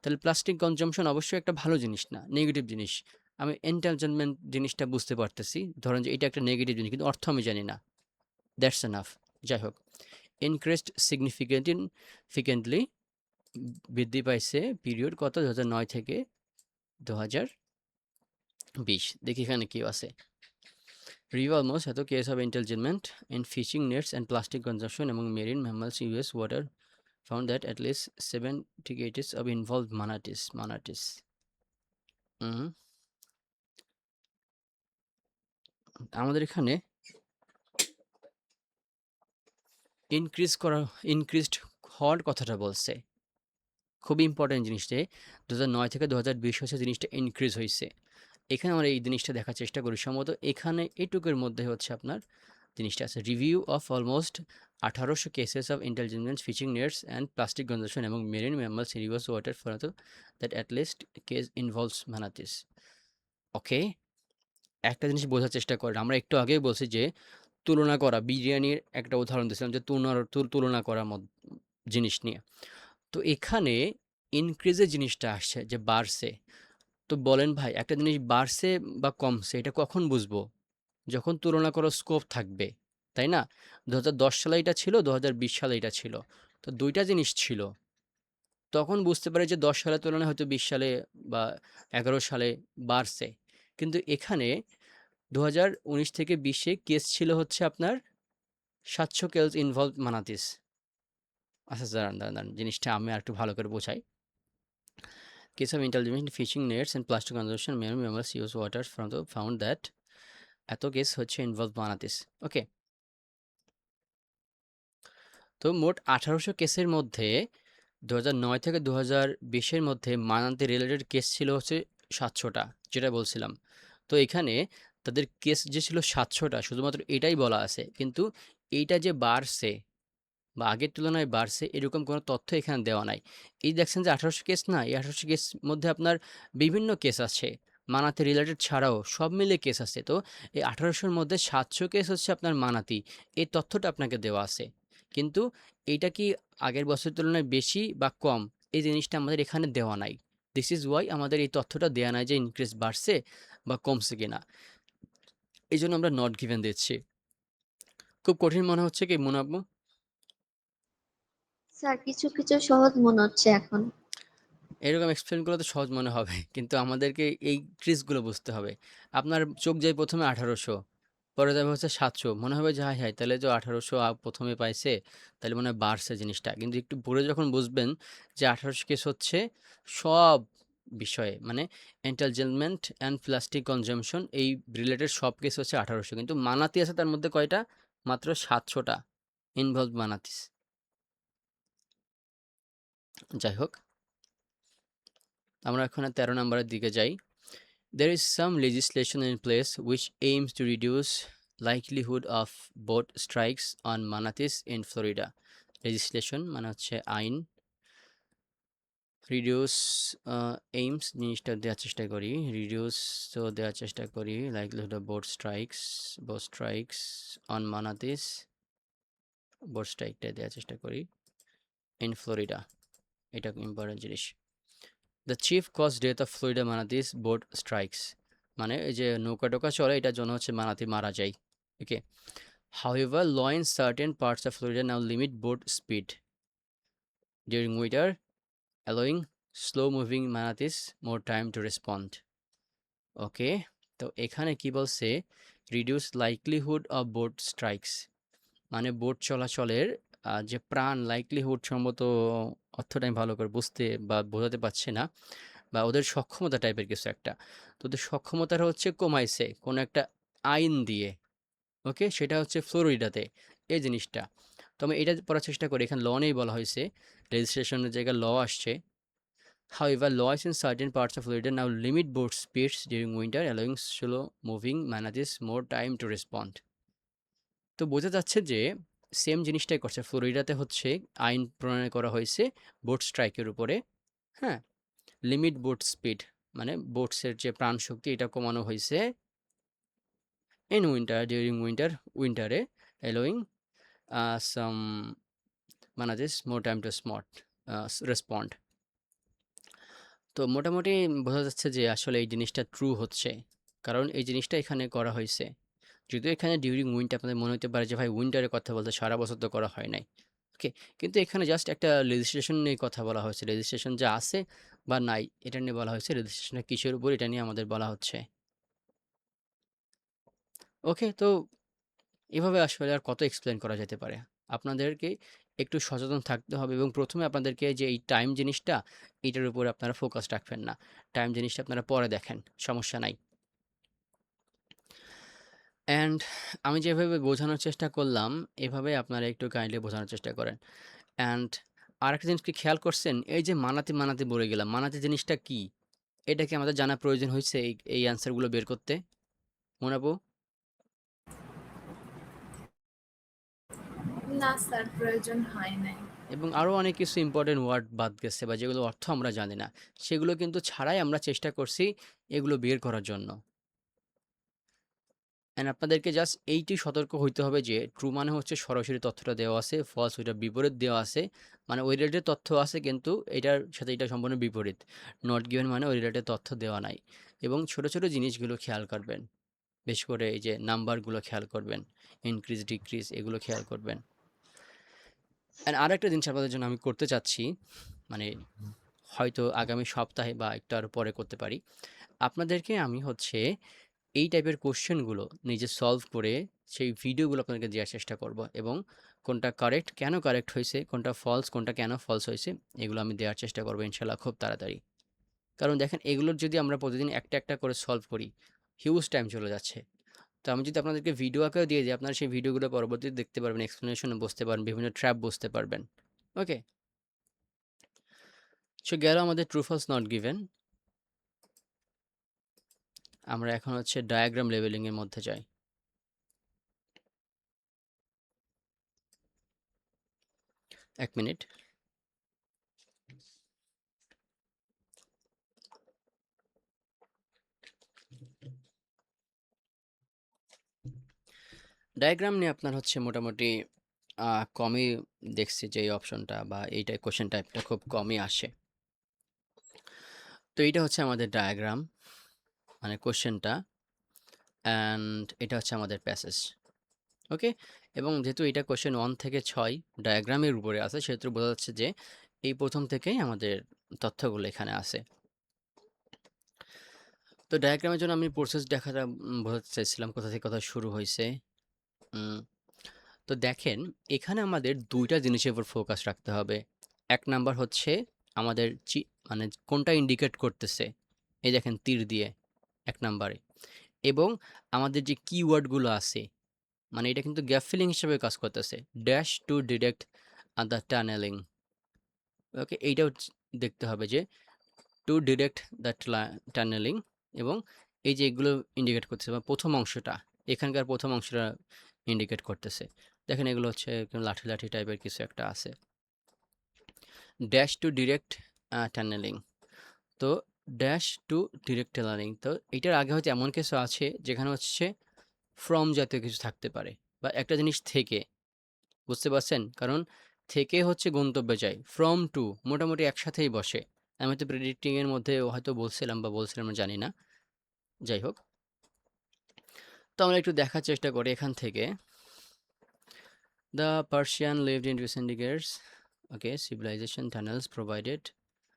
তাহলে প্লাস্টিক কনজাম্পশন অবশ্যই একটা ভালো জিনিস না, নেগেটিভ জিনিস। আমি এন্টারটেনমেন্ট জিনিসটা বুঝতে পারতেছি, ধরেন যে এটা একটা নেগেটিভ জিনিস কিন্তু অর্থ আমি জানি না, দ্যাটস এনাফ। যাই হোক, ইনক্রিজড সিগনিফিকেন্টলি বৃদ্ধি পাইছে পিরিয়ড কত 2009 থেকে 2020। দেখি এখানে কি আছে। রিভিউ অলমোস্ট এত case of entertainment in fishing nets and plastic consumption এবং marine mammals US water found that at least 70 cases of involved manatees. Hmm, আমাদের এখানে ইনক্রিজড হওয়ার কথাটা বলছে, খুবই ইম্পর্টেন্ট জিনিস যে 2009 থেকে 2020 হচ্ছে জিনিসটা ইনক্রিজ হয়েছে। এখানে আমরা এই জিনিসটা দেখার চেষ্টা করি, সম্ভবত এখানে এটুকুর মধ্যে হচ্ছে আপনার জিনিসটা আছে। Review of almost 1800 cases of intelligence fishing nets and plastic consumption এবং marine mammals in rivers water for that at least case involves manatees. Okay, একটা জিনিস বোঝার চেষ্টা করেন, আমরা একটু আগেই বলছি যে তুলনা করা, বিরিয়ানির একটা উদাহরণ দিয়েছিলাম যে তুলনা করার জিনিস নিয়ে। তো এখানে ইনক্রিজের জিনিসটা আসছে যে বাড়ছে। তো বলেন ভাই, একটা জিনিস বাড়ছে বা কমছে এটা কখন বুঝবো? যখন তুলনা করার স্কোপ থাকবে, তাই না? 2010 সালে এটা ছিল, 2020 সালে এটা ছিল, তো দুইটা জিনিস ছিল। তখন বুঝতে পারি যে 10 সালের তুলনায় হয়তো 20 সালে বা 11 সালে বাড়ছে। কিন্তু এখানে 2019 থেকে 20-এ কেস ছিল হচ্ছে আপনার 700 কেস ইনভলভ মানাতিস। আচ্ছা দাঁড়ান, জিনিসটা আমি আর একটু ভালো করে বোঝাই। Case of intelligent fishing nets and plastic consumption marine mammals use water from the found that এত কেস হচ্ছে ইনভলভ মানাতিস। ওকে, তো মোট 1800 কেসের মধ্যে 2009 থেকে 2020-এর মধ্যে মানাতে রিলেটেড কেস ছিল হচ্ছে 700টা, যেটা বলছিলাম। তো এখানে তাদের কেস যে ছিল 700টা, শুধুমাত্র এটাই বলা আছে, কিন্তু এইটা যে বাড়ছে বা আগের তুলনায় বাড়ছে এরকম কোনো তথ্য এখানে দেওয়া নাই। এই দেখছেন যে 1800 কেস না, এই 1800 কেস মধ্যে আপনার বিভিন্ন কেস আছে, মানাতে রিলেটেড ছাড়াও সব মিলে কেস আছে। তো এই 1800-র মধ্যে 700 কেস হচ্ছে আপনার মানাতি, এই তথ্যটা আপনাকে দেওয়া আছে। কিন্তু এইটা কি আগের বছরের তুলনায় বেশি বা কম, এই জিনিসটা আমাদের এখানে দেওয়া নাই। দিস ইজ ওয়াই আমাদের এই তথ্যটা দেওয়া নাই যে ইনক্রিজ বাড়ছে বা কমছে কিনা, এই জন্য আমরা নট গিভেন দিচ্ছি। খুব কঠিন মনে হচ্ছে কি মুনাব্বু? স্যার কিছু কিছু সহজ মনে হচ্ছে এখন। এরকম এক্সপ্লেনগুলো তো সহজ মনে হবে, কিন্তু আমাদেরকে এই ট্রিক্সগুলো বুঝতে হবে। আপনার চোখ যায় প্রথমে 1800, পরে যাবে হচ্ছে 700, মনে হবে যে হাই হাই তাহলে তো 1800 প্রথমে পাইছে, তাহলে মনে হয় বাড়ছে জিনিসটা। কিন্তু একটু পরে যখন বুঝবেন যে 1800 কেস হচ্ছে সব বিষয়ে, মানে এন্টারটেনমেন্ট অ্যান্ড প্লাস্টিক কনজাম্পশন এই রিলেটেড সব কেস হচ্ছে 1800, কিন্তু মানাতি আছে তার মধ্যে কয়টা? মাত্র 700টা ইনভলভ মানাতিস। যাই হোক, আমরা এখন 13 নম্বরের দিকে যাই। There is some legislation in place which aims to reduce likelihood of boat strikes on manatees in Florida. Legislation মানে হচ্ছে আইন, রিডিউস এইমস জিনিসটা দেওয়ার চেষ্টা করি, রিডিউস তো দেওয়ার চেষ্টা করি likelihood of boat strikes on manatees, boat স্ট্রাইকটা দেওয়ার চেষ্টা করি ইন ফ্লোরিডা, এটা ইম্পর্টেন্ট জিনিস। The chief cause death of Florida manatees boat strikes, মানে এই যে নৌকা টোকা চলে এটার জন্য হচ্ছে মানাতি মারা যায়। ওকে, however law in certain parts of Florida now limit boat speed during winter, allowing slow moving manatees more time to respond. ওকে, তো এখানে কি বলছে, reduce likelihood of boat strikes, মানে বোট চলাচলের যে প্রাণ, লাইকলিহুড সম্ভবত অর্থটা আমি ভালো করে বুঝতে বা বোঝাতে পারছি না, বা ওদের সক্ষমতা টাইপের কিছু একটা। তো ওদের সক্ষমতাটা হচ্ছে কমাইছে কোনো একটা আইন দিয়ে। ওকে, সেটা হচ্ছে ফ্লোরিডাতে এই জিনিসটা। তো আমি এটা পড়ার চেষ্টা করি, এখানে ল নেই বলা হয়েছে, রেজিস্ট্রেশনের জায়গায় ল আসছে। However, laws in certain parts of Florida now limit boat speeds during winter, allowing slow moving manatees more time to respond. তো বোঝা যাচ্ছে যে সেম জিনিসটাই করছে, ফ্লোরিডাতে হচ্ছে আইন প্রণয়ন করা হয়েছে বোট স্ট্রাইকের উপরে। হ্যাঁ, লিমিট বোট স্পিড মানে বোটসের যে প্রাণ শক্তি এটা কমানো হয়েছে ইন উইন্টার, ডিউরিং উইন্টারে, অ্যালোয়িং some মানে this more time to respond. তো মোটামুটি বোঝা যাচ্ছে যে আসলে এই জিনিসটা ট্রু হচ্ছে, কারণ এই জিনিসটা এখানে করা হয়েছে। যদিও এখানে ডিউরিং উইন্টার আপনাদের মনে হতে পারে যে ভাই উইন্টারের কথা বলতে সারা বছর তো করা হয় নাই, ওকে, কিন্তু এখানে জাস্ট একটা রেজিস্ট্রেশন নিয়ে কথা বলা হয়েছে। রেজিস্ট্রেশন যা আছে বা নাই এটা নিয়ে বলা হয়েছে, রেজিস্ট্রেশনটা কিসের উপর এটা নিয়ে আমাদের বলা হচ্ছে। ওকে, তো এভাবে আসলে আর কত এক্সপ্লেন করা যেতে পারে। আপনাদেরকে একটু সচেতন থাকতে হবে এবং প্রথমে আপনাদেরকে যে এই টাইম জিনিসটা, এটার উপরে আপনারা ফোকাস রাখবেন না। টাইম জিনিসটা আপনারা পরে দেখেন, সমস্যা নাই। অ্যান্ড আমি যেভাবে বোঝানোর চেষ্টা করলাম, এভাবে আপনারা একটু কাইন্ডলি বোঝানোর চেষ্টা করেন। অ্যান্ড আরেকটা জিনিস কি খেয়াল করছেন, এই যে মানাতে মানাতে বলে গেলাম, মানাতে জিনিসটা কি? এটা কি আমাদের জানা প্রয়োজন হয়েছে এই অ্যান্সারগুলো বের করতে, মোনাবু? না স্যার, প্রয়োজন হয় নাই। এবং আরও অনেক কিছু ইম্পর্টেন্ট ওয়ার্ড বাদ গেছে বা যেগুলো অর্থ আমরা জানি না, সেগুলো কিন্তু ছাড়াই আমরা চেষ্টা করছি এগুলো বের করার জন্য। অ্যান্ড আপনাদেরকে জাস্ট এইটি সতর্ক হইতে হবে যে ট্রু মানে হচ্ছে সরাসরি তথ্যটা দেওয়া আছে, ফলস ওইটা বিপরীত দেওয়া আছে, মানে ওই রিলেটেড তথ্য আছে কিন্তু এটার সাথে এটা সম্পূর্ণ বিপরীত। নট গিভেন মানে ওই রিলেটেড তথ্য দেওয়া নাই। এবং ছোট ছোট জিনিসগুলো খেয়াল করবেন, বেশ করে এই যে নাম্বারগুলো খেয়াল করবেন, ইনক্রিজ ডিক্রিজ এগুলো খেয়াল করবেন। অ্যান্ড আরেকটা জিনিস আপনাদের জন্য আমি করতে চাচ্ছি, মানে হয়তো আগামী সপ্তাহে বা একটু আরও পরে করতে পারি। আপনাদেরকে আমি হচ্ছে এই টাইপের কোশ্চেনগুলো নিজে সলভ করে সেই ভিডিওগুলো আপনাদেরকে দেওয়ার চেষ্টা করব এবং কোনটা কারেক্ট, কেন কারেক্ট হয়েছে, কোনটা ফলস, কোনটা কেন ফলস হয়েছে, এগুলো আমি দেওয়ার চেষ্টা করবো ইনশাল্লাহ খুব তাড়াতাড়ি। কারণ দেখেন এগুলোর যদি আমরা প্রতিদিন একটা একটা করে সলভ করি, হিউজ টাইম চলে যাচ্ছে। তো আমি যদি আপনাদেরকে ভিডিও আকারে দিয়ে দিই, আপনারা সেই ভিডিওগুলো পরবর্তীতে দেখতে পারবেন, এক্সপ্লেনেশনে বুঝতে পারবেন, বিভিন্ন ট্র্যাপ বুঝতে পারবেন। ওকে, সো গেল আমাদের ট্রু ফলস নট গিভেন। আমরা এখন হচ্ছে ডায়াগ্রাম লেভেলিংয়ের মধ্যে যাই। এক মিনিট। ডায়াগ্রাম নিয়ে আপনার হচ্ছে মোটামুটি কমই দেখছি যে এই অপশনটা বা এইটা কোশ্চেন টাইপটা খুব কমই আসে। তো এইটা হচ্ছে আমাদের ডায়াগ্রাম, মানে কোশ্চেনটা, অ্যান্ড এটা হচ্ছে আমাদের প্যাসেজ। ওকে, এবং যেহেতু এটা কোশ্চেন 1 থেকে 6 ডায়াগ্রামের উপরে আছে, সেহেতু বোঝা যাচ্ছে যে এই প্রথম থেকেই আমাদের তথ্যগুলো এখানে আছে। তো ডায়াগ্রামের জন্য আমি প্রসেস দেখাটা বোঝাতে চাইছিলাম কোথা থেকে কথা শুরু হয়েছে। তো দেখেন এখানে আমাদের দুইটা জিনিসের উপর ফোকাস রাখতে হবে। এক নাম্বার হচ্ছে আমাদের মানে কোনটা ইন্ডিকেট করতেছে, এই দেখেন তীর দিয়ে এক নাম্বারে, এবং আমাদের যে কিওয়ার্ডগুলো আছে, মানে এটা কিন্তু গ্যাপ ফিলিং হিসেবে কাজ করতেছে। Dash to direct the tunnelling, okay, এইটাও দেখতে হবে যে টু ডিরেক্ট দ্য টানেলিং, এবং এই যে এগুলো ইন্ডিকেট করতেছে বা প্রথম অংশটা, এখানকার প্রথম অংশটা ইন্ডিকেট করতেছে। দেখেন এগুলো হচ্ছে লাঠি লাঠি টাইপের কিছু একটা আছে। ড্যাশ টু ডিরেক্ট টানেলিং, তো ড্যাশ টু ডিরেক্ট টানেলিং, তো এটার আগে হয়তো এমন কিছু আছে যেখানে হচ্ছে ফ্রম জাতীয় কিছু থাকতে পারে, বা একটা জিনিস থেকে, বুঝতে পারছেন? কারণ থেকে হচ্ছে গন্তব্যে যায়, ফ্রম টু মোটামুটি একসাথেই বসে। আমি হয়তো প্রেডিক্টিংয়ের মধ্যে হয়তো বলছিলাম বা বলছিলাম না, জানি না, যাই হোক। তো আমরা একটু দেখার চেষ্টা করি এখান থেকে। The Persian lived in recent years, okay, civilization tunnels provided,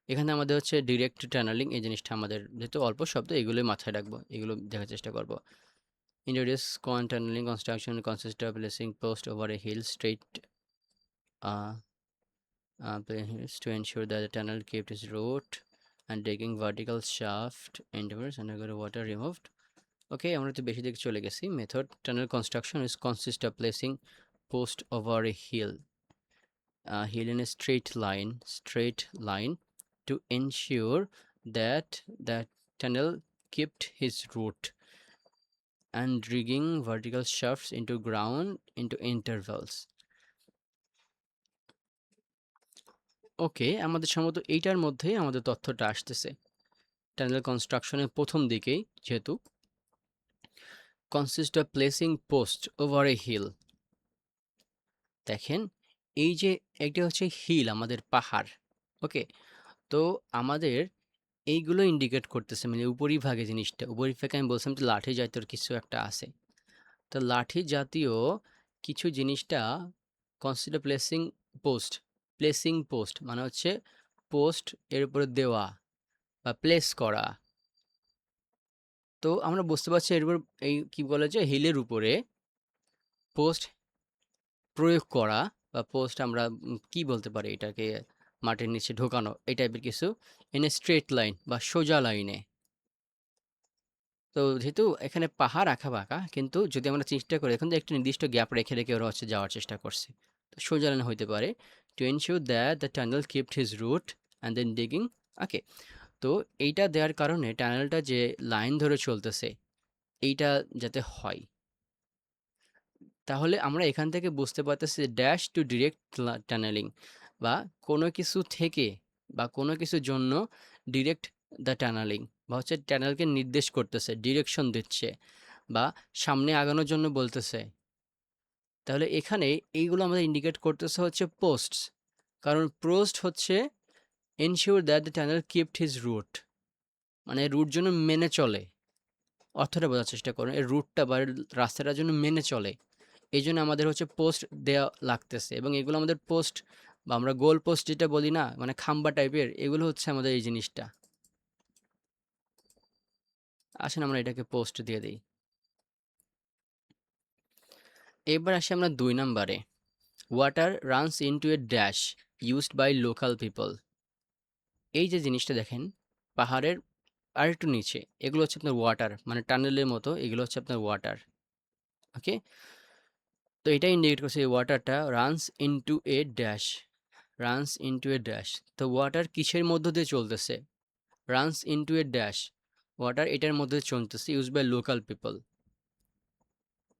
এখানে আমাদের হচ্ছে ডিরেক্ট টানেলিং, এই জিনিসটা আমাদের যেহেতু অল্প শব্দ এগুলোই মাথায় রাখবো, এগুলো দেখার চেষ্টা করবো। Introduce tunneling construction consists of placing post over a hill straight to ensure that the tunnel kept its route and digging vertical shaft intervals undergo water removed. Okay, আমরা তো বেশি দিকে চলে গেছি। Method tunnel construction is consist of placing post over a hill in a straight line to ensure that the tunnel kept its route and digging vertical shafts into ground into intervals. ওকে, আমাদের সম্ভবত এইটার মধ্যেই আমাদের তথ্যটা আসতেছে। Tunnel কনস্ট্রাকশনের প্রথম দিকেই যেহেতু consist of placing post over a hill, দেখেন এই যে এটা হচ্ছে হিল, আমাদের পাহাড়। ওকে, তো আমাদের এইগুলো ইন্ডিকেট করতেছে, মানে উপরিভাগে জিনিসটা, উপরিভাগে আমি বলছিলাম যে লাঠি জাতীয় কিছু একটা আছে। তো লাঠি জাতীয় কিছু জিনিসটা কনসিডার প্লেসিং পোস্ট মানে হচ্ছে পোস্ট এর উপরে দেওয়া বা প্লেস করা। তো আমরা বুঝতে পারছি এর উপর এই কি বলে যে হিলের উপরে পোস্ট প্রয়োগ করা বা পোস্ট আমরা কি বলতে পারি এটাকে, মাটির নিচে ঢোকানো, এই টাইপের কিছু, ইন এ স্ট্রেট লাইন বা সোজা লাইনে। তো যেহেতু এখানে পাহাড় আঁকা-বাঁকা, কিন্তু যদি আমরা চেষ্টা করি এখন, একটা নির্দিষ্ট গ্যাপ রেখে রেখে ওরা হচ্ছে যাওয়ার চেষ্টা করছে। তো সোজা লাইন হইতে পারে। To ensure that the tunnel kept his route and then digging. Okay, তো এইটা দেওয়ার কারণে টানেলটা যে লাইন ধরে চলতেছে এইটা যাতে হয়, তাহলে আমরা এখান থেকে বুঝতে পারতেছি ড্যাশ টু ডিরেক্ট টানেলিং, বা কোনো কিছু থেকে বা কোনো কিছুর জন্য ডিরেক্ট দ্য টানেলিং, বা হচ্ছে টানেলকে নির্দেশ করতেছে, ডিরেকশন দিচ্ছে, বা সামনে আগানোর জন্য বলতেছে। তাহলে এখানে এইগুলো আমাদের ইন্ডিকেট করতেছে হচ্ছে পোস্টস, কারণ পোস্ট হচ্ছে ensure that the tunnel kept his route, মানে রুট যেন মেনে চলে। অর্থটা বোঝার চেষ্টা করুন, এই রুটটা বা রাস্তাটার জন্য মেনে চলে, এই জন্য আমাদের হচ্ছে পোস্ট দেওয়া লাগতেছে। এবং এগুলো আমাদের পোস্ট বা আমরা গোল পোস্ট যেটা বলি না, মানে খাম্বা টাইপের, এগুলো হচ্ছে আমাদের এই জিনিসটা। আসেন আমরা এটাকে পোস্ট দিয়ে দিই। এবার আসি আমরা 2 নম্বরে, water runs into a dash used by local people. এই যে জিনিসটা দেখেন পাহাড়ের আর একটু নিচে, এগুলো হচ্ছে আপনার ওয়াটার, মানে টানেলের মতো, এগুলো হচ্ছে আপনার ওয়াটার। ওকে, তো এটা ইন্ডিকেট করছে এই ওয়াটারটা runs into a dash, runs into a dash. তো ওয়াটার কিসের মধ্য দিয়ে চলতেছে? Runs into a dash, water এটার মধ্যে চলতেছে, ইউজ বাই লোকাল পিপল।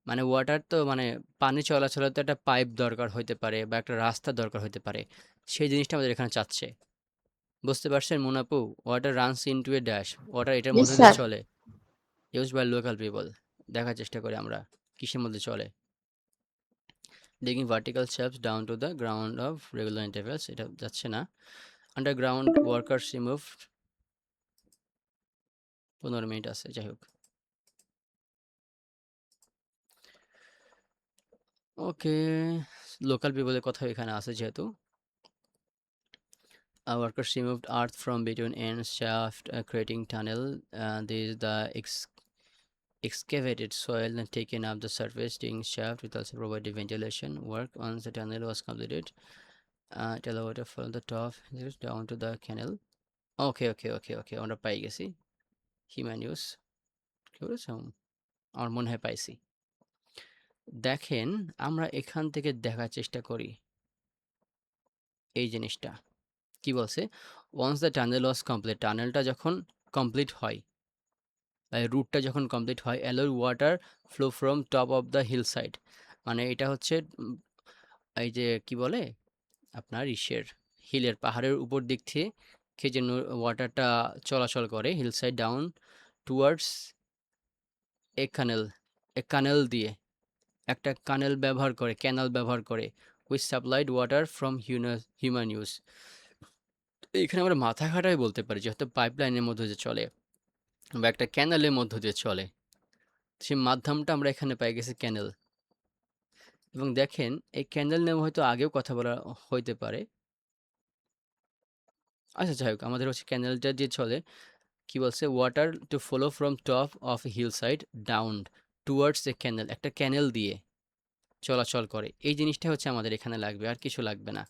মানে ওয়াটার তো মানে পানি চলাচলের তো একটা পাইপ দরকার হইতে পারে বা একটা রাস্তা দরকার হইতে পারে, সেই জিনিসটা আমাদের এখানে চাচ্ছে। বুঝতে পারছেন মুনাপু? Water runs into a dash, water এটার জি মধ্যে দিয়ে স্যার। চলে, ইউজ বাই লোকাল পিপল। দেখার চেষ্টা করি আমরা কিসের মধ্যে চলে। digging vertical shafts down to the ground of regular intervals, এটা যাচ্ছে না। আন্ডারগ্রাউন্ড ওয়ার্কার্স রিমুভড, 15 মিনিট আছে, যাই হোক। ওকে, লোকাল পিপলের কথা এখানে আছে যেহেতু। Workers removed earth from between ends shaft, creating tunnel. This is the excavated soil and taken up the surface. Digging shaft with also provided ventilation work. Once the tunnel was completed, tell the water from the top down to the canal. ওকে, আমরা পাই গেছি। Human use কি বলেছে, আমার মনে হয় পাইছি। দেখেন আমরা এখান থেকে দেখার চেষ্টা করি এই জিনিসটা কি বলছে। Once the tunnel was complete, টানেলটা যখন কমপ্লিট হয় বা রুটটা যখন কমপ্লিট হয়, allow water flow from top of the hill side, মানে এটা হচ্ছে এই যে কি বলে আপনার হিলের পাহাড়ের উপর দিক থেকে যে ওয়াটারটা চলাচল করে hill side down towards a canal দিয়ে, একটা কানেল ব্যবহার করে, ক্যানাল ব্যবহার করে, which supplied water from human use. এখানে আমরা মাথা খাটাই বলতে পারি, যেহেতু পাইপলাইনের মধ্যে দিয়ে চলে বা একটা ক্যানালের মধ্য দিয়ে চলে, সেই মাধ্যমটা আমরা এখানে পাই গেছি ক্যানেল। এবং দেখেন এই ক্যানেল নিয়ে হয়তো আগেও কথা বলা হইতে পারে। আচ্ছা যাই হোক, আমাদের হচ্ছে ক্যানেলটা দিয়ে চলে, কি বলছে, water to follow from top of hill side down towards a canal, একটা ক্যানেল দিয়ে চলাচল করে, এই জিনিসটা হচ্ছে আমাদের এখানে লাগবে, আর কিছু লাগবে না।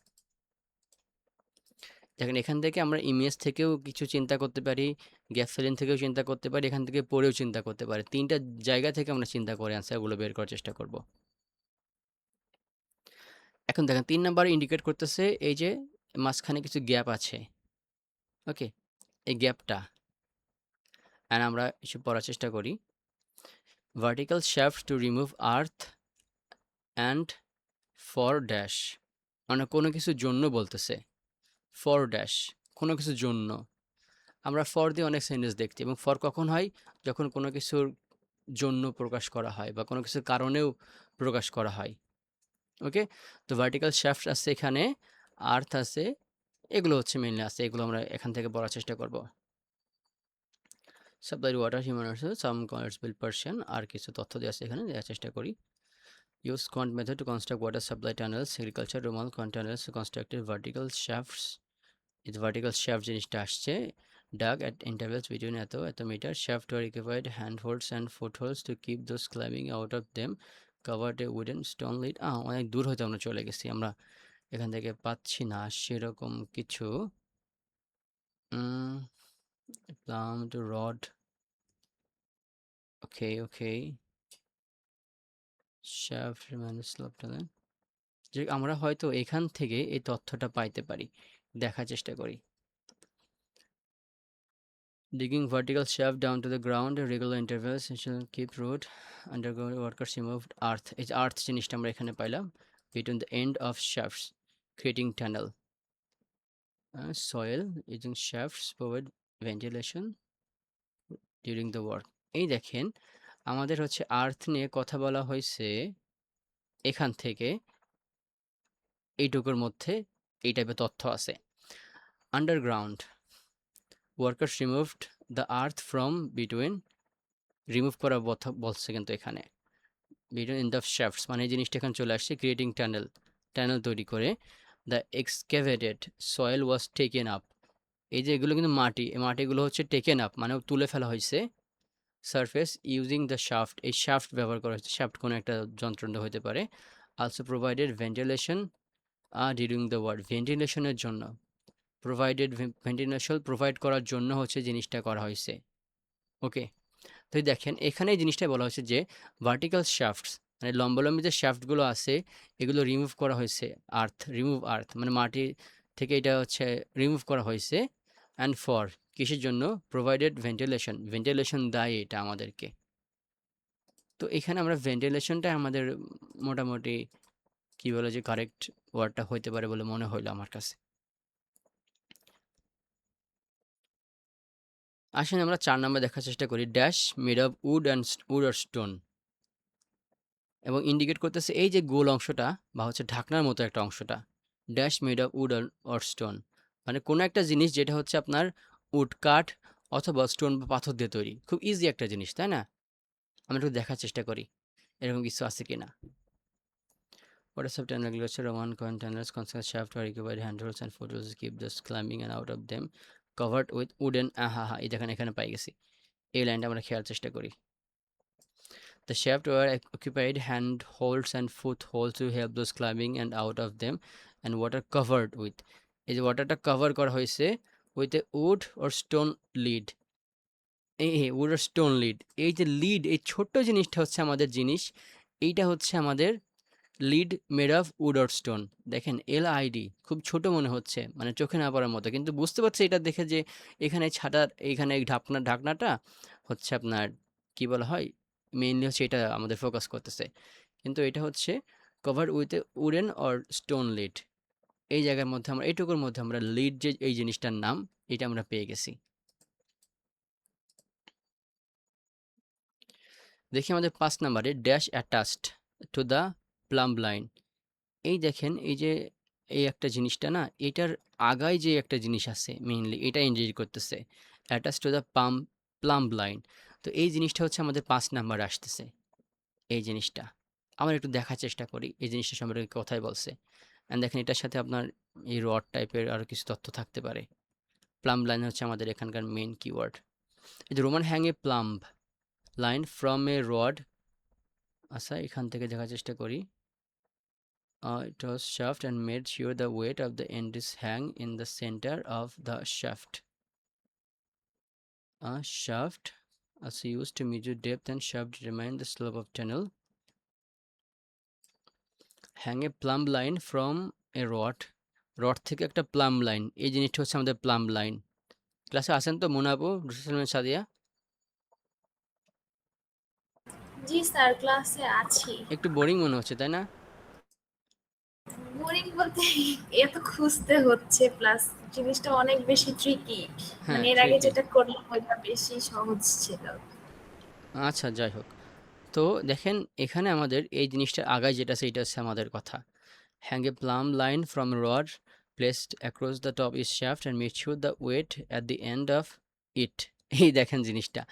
দেখেন এখান থেকে আমরা ইমেজ থেকেও কিছু চিন্তা করতে পারি, গ্যাপ ফিলিং থেকেও চিন্তা করতে পারি, এখান থেকে পড়েও চিন্তা করতে পারি, 3টা জায়গা থেকে আমরা চিন্তা করে অ্যান্সারগুলো বের করার চেষ্টা করব। এখন দেখেন 3 নাম্বার ইন্ডিকেট করতেছে এই যে মাঝখানে কিছু গ্যাপ আছে। ওকে, এই গ্যাপটা অ্যান্ড আমরা একটু পড়ার চেষ্টা করি। Vertical shaft to remove earth and for dash, মানে কোনো কিছুর জন্য বলতেছে, ফর ড্যাশ কোনো কিছুর জন্য। আমরা ফর দিয়ে অনেক সেন্টেন্স দেখছি, এবং ফর কখন হয়, যখন কোনো কিছুর জন্য প্রকাশ করা হয় বা কোনো কিছুর কারণেও প্রকাশ করা হয়। ওকে, তো ভার্টিক্যাল শ্যাফট আছে এখানে, আর্থ আছে, এগুলো হচ্ছে মেইনলি আছে, এগুলো আমরা এখান থেকে পড়ার চেষ্টা করব। Supplied water human resource some converts bill Persian, আর কিছু তথ্য দেওয়া আছে এখানে, দেওয়ার চেষ্টা করি। Use qanat method to construct water supply tunnels, agriculture Roman containers constructed vertical shafts. এই ভার্টিক্যাল শ্যাফট জিনিসটা আসছে, ডাগ অ্যাট ইন্টারভেলস বিটুইন এত metre, shaft were equipped hand holds and foot holds to keep those climbing out of them, covered a wooden stone lid. অনেক দূর হয়তো আমরা চলে গেছি, আমরা এখান থেকে পাচ্ছি না সেরকম কিছু। প্লাম্ড রড, ওকে, শ্যাফট রিমেইনস স্লোপ টানেল, যে আমরা হয়তো এখান থেকে এই তথ্যটা পাইতে পারি, দেখার চেষ্টা করি। Digging vertical shaft down to the ground at regular intervals shall keep root underground workers removed earth. এই যে earth জিনিসটা আমরা এখানে পাইলাম, between the end of shafts creating tunnel. Soil using shafts provide ventilation during the work. এই দেখেন আমাদের হচ্ছে আর্থ নিয়ে কথা বলা হয়েছে, এখান থেকে এইটুকুর মধ্যে এই টাইপের তথ্য আছে। Underground workers removed the earth from between, remove করা কথা বলছে কিন্তু এখানে, বিটুইন ইন দ্য শ্যাফটস, মানে এই জিনিসটা এখানে চলে আসছে, ক্রিয়েটিং টানেল তৈরি করে। The এক্সকেভেটেড soil was taken up, এই যে এগুলো কিন্তু মাটি, এই মাটিগুলো হচ্ছে টেকেন আপ মানে তুলে ফেলা হয়েছে। সারফেস ইউজিং দ্য শাফট, এই শাফট ব্যবহার করা হয়েছে, শাফট কোনো একটা যন্ত্রাংশ হতে পারে। Also provided ventilation during the work, ভেন্টিলেশনের জন্য, প্রোভাইডেড ভেন্টিলেশন প্রোভাইড করার জন্য হচ্ছে জিনিসটা করা হয়েছে। ওকে, তো দেখেন এখানে এই জিনিসটাই বলা হয়েছে যে ভার্টিক্যাল শ্যাফটস মানে লম্বালম্বি যে শ্যাফটগুলো আছে এগুলো রিমুভ করা হয়েছে, রিমুভ আর্থ মানে মাটি থেকে এটা হচ্ছে রিমুভ করা হয়েছে। অ্যান্ড ফর কিসের জন্য, প্রোভাইডেড ভেন্টিলেশন দেয় এটা আমাদেরকে। তো এখানে আমরা ভেন্টিলেশনটা আমাদের মোটামুটি কি বলে যে কারেক্ট ওয়ার্ডটা হইতে পারে বলে মনে হইলো আমার কাছে। আসেন আমরা 4 নাম্বার দেখার চেষ্টা করি। Dash made of wood or stone, এবং ইন্ডিকেট করতেছে এই যে গোল অংশটা বা হচ্ছে ঢাকনার মতো একটা অংশটা, dash made of wood or stone, মানে কোনো একটা জিনিস যেটা হচ্ছে আপনার উড কাঠ অথবা স্টোন বা পাথর দিয়ে তৈরি। খুব ইজি একটা জিনিস, তাই না? আমরা একটু দেখার চেষ্টা করি এরকম কিছু আছে কিনা। What is subtle agriculture? Roman containers construct shaft or equipped handholds and footholds to keep those climbing and out of them covered with wooden. এই দেখেন এখানে পাই গেছি, এই লাইনটা আমরা খেয়াল চেষ্টা করি। The shaft were occupied handholds and footholds to help those climbing and out of them, and water covered with, এই যে ওয়াটারটা কভার করা হয়েছে with a wood or stone lead, এই উড আর স্টোন লিড, এই যে লিড এই ছোট্ট জিনিসটা হচ্ছে আমাদের জিনিস, এইটা হচ্ছে আমাদের lead made of wood or stone. দেখেন LID খুব ছোট মনে হচ্ছে, মানে চোখে না পড়ার মতো, কিন্তু বুঝতে পারছি এটা দেখে যে এখানে ছাটার এইখানে ঢাকনাটা হচ্ছে আপনার কি বলা হয়, মেইনলি হচ্ছে এটা আমাদের ফোকাস করতেছে, কিন্তু এটা হচ্ছে covered with a wooden or stone lead. এই জায়গার মধ্যে আমরা এইটুকুর মধ্যে আমরা লিড যে এই জিনিসটার নাম এটা আমরা পেয়ে গেছি। দেখি আমাদের 5 নাম্বারে dash attached to the plumb line. এই দেখেন এই যে এই একটা জিনিসটা না, এটার আগায় যে একটা জিনিস আছে মেইনলি এটা ইন্ডিকেট করতেছে attach to the plumb line. তো এই জিনিসটা হচ্ছে আমাদের 5 নাম্বার আসতেছে। এই জিনিসটা আমরা একটু দেখার চেষ্টা করি এই জিনিসটা সম্পর্কে কোথায় বলছে। অ্যান্ড দেখেন এটার সাথে আপনার এই রড টাইপের আরও কিছু তথ্য থাকতে পারে। প্লাম্ব লাইন হচ্ছে আমাদের এখানকার মেইন কিওয়ার্ড। এই যে Roman hang A plumb line from a rod, আচ্ছা এখান থেকে দেখার চেষ্টা করি। It was shaft and made sure the weight of the end is hang in the center of the shaft. A shaft also used to measure depth and shaft determine the slope of tunnel. Hang a plumb line from a rod. Rod থেকে একটা plum line, এই জিনিসটা হচ্ছে আমাদের plum line. ক্লাসে আসেন তো মুনাবু, সাদিয়া? জি sir, ক্লাসে আছি। একটু বোরিং মনে হচ্ছে তাই না? বোরিং বলতে এত খুঁজতে হচ্ছে, প্লাস জিনিসটা অনেক বেশি ট্রিকি, হ্যাঁ মানে এর আগে tricky। যেটা করলাম ওইটা বেশি সহজ ছিল। আচ্ছা যাই হোক, তো দেখেন এখানে আমাদের এই জিনিসটার আগায় যেটা আছে এটা হচ্ছে আমাদের কথা। Hang a plumb line from a rod placed across the top is shaft and measure the weight at the end of it. এই দেখেন জিনিসটা,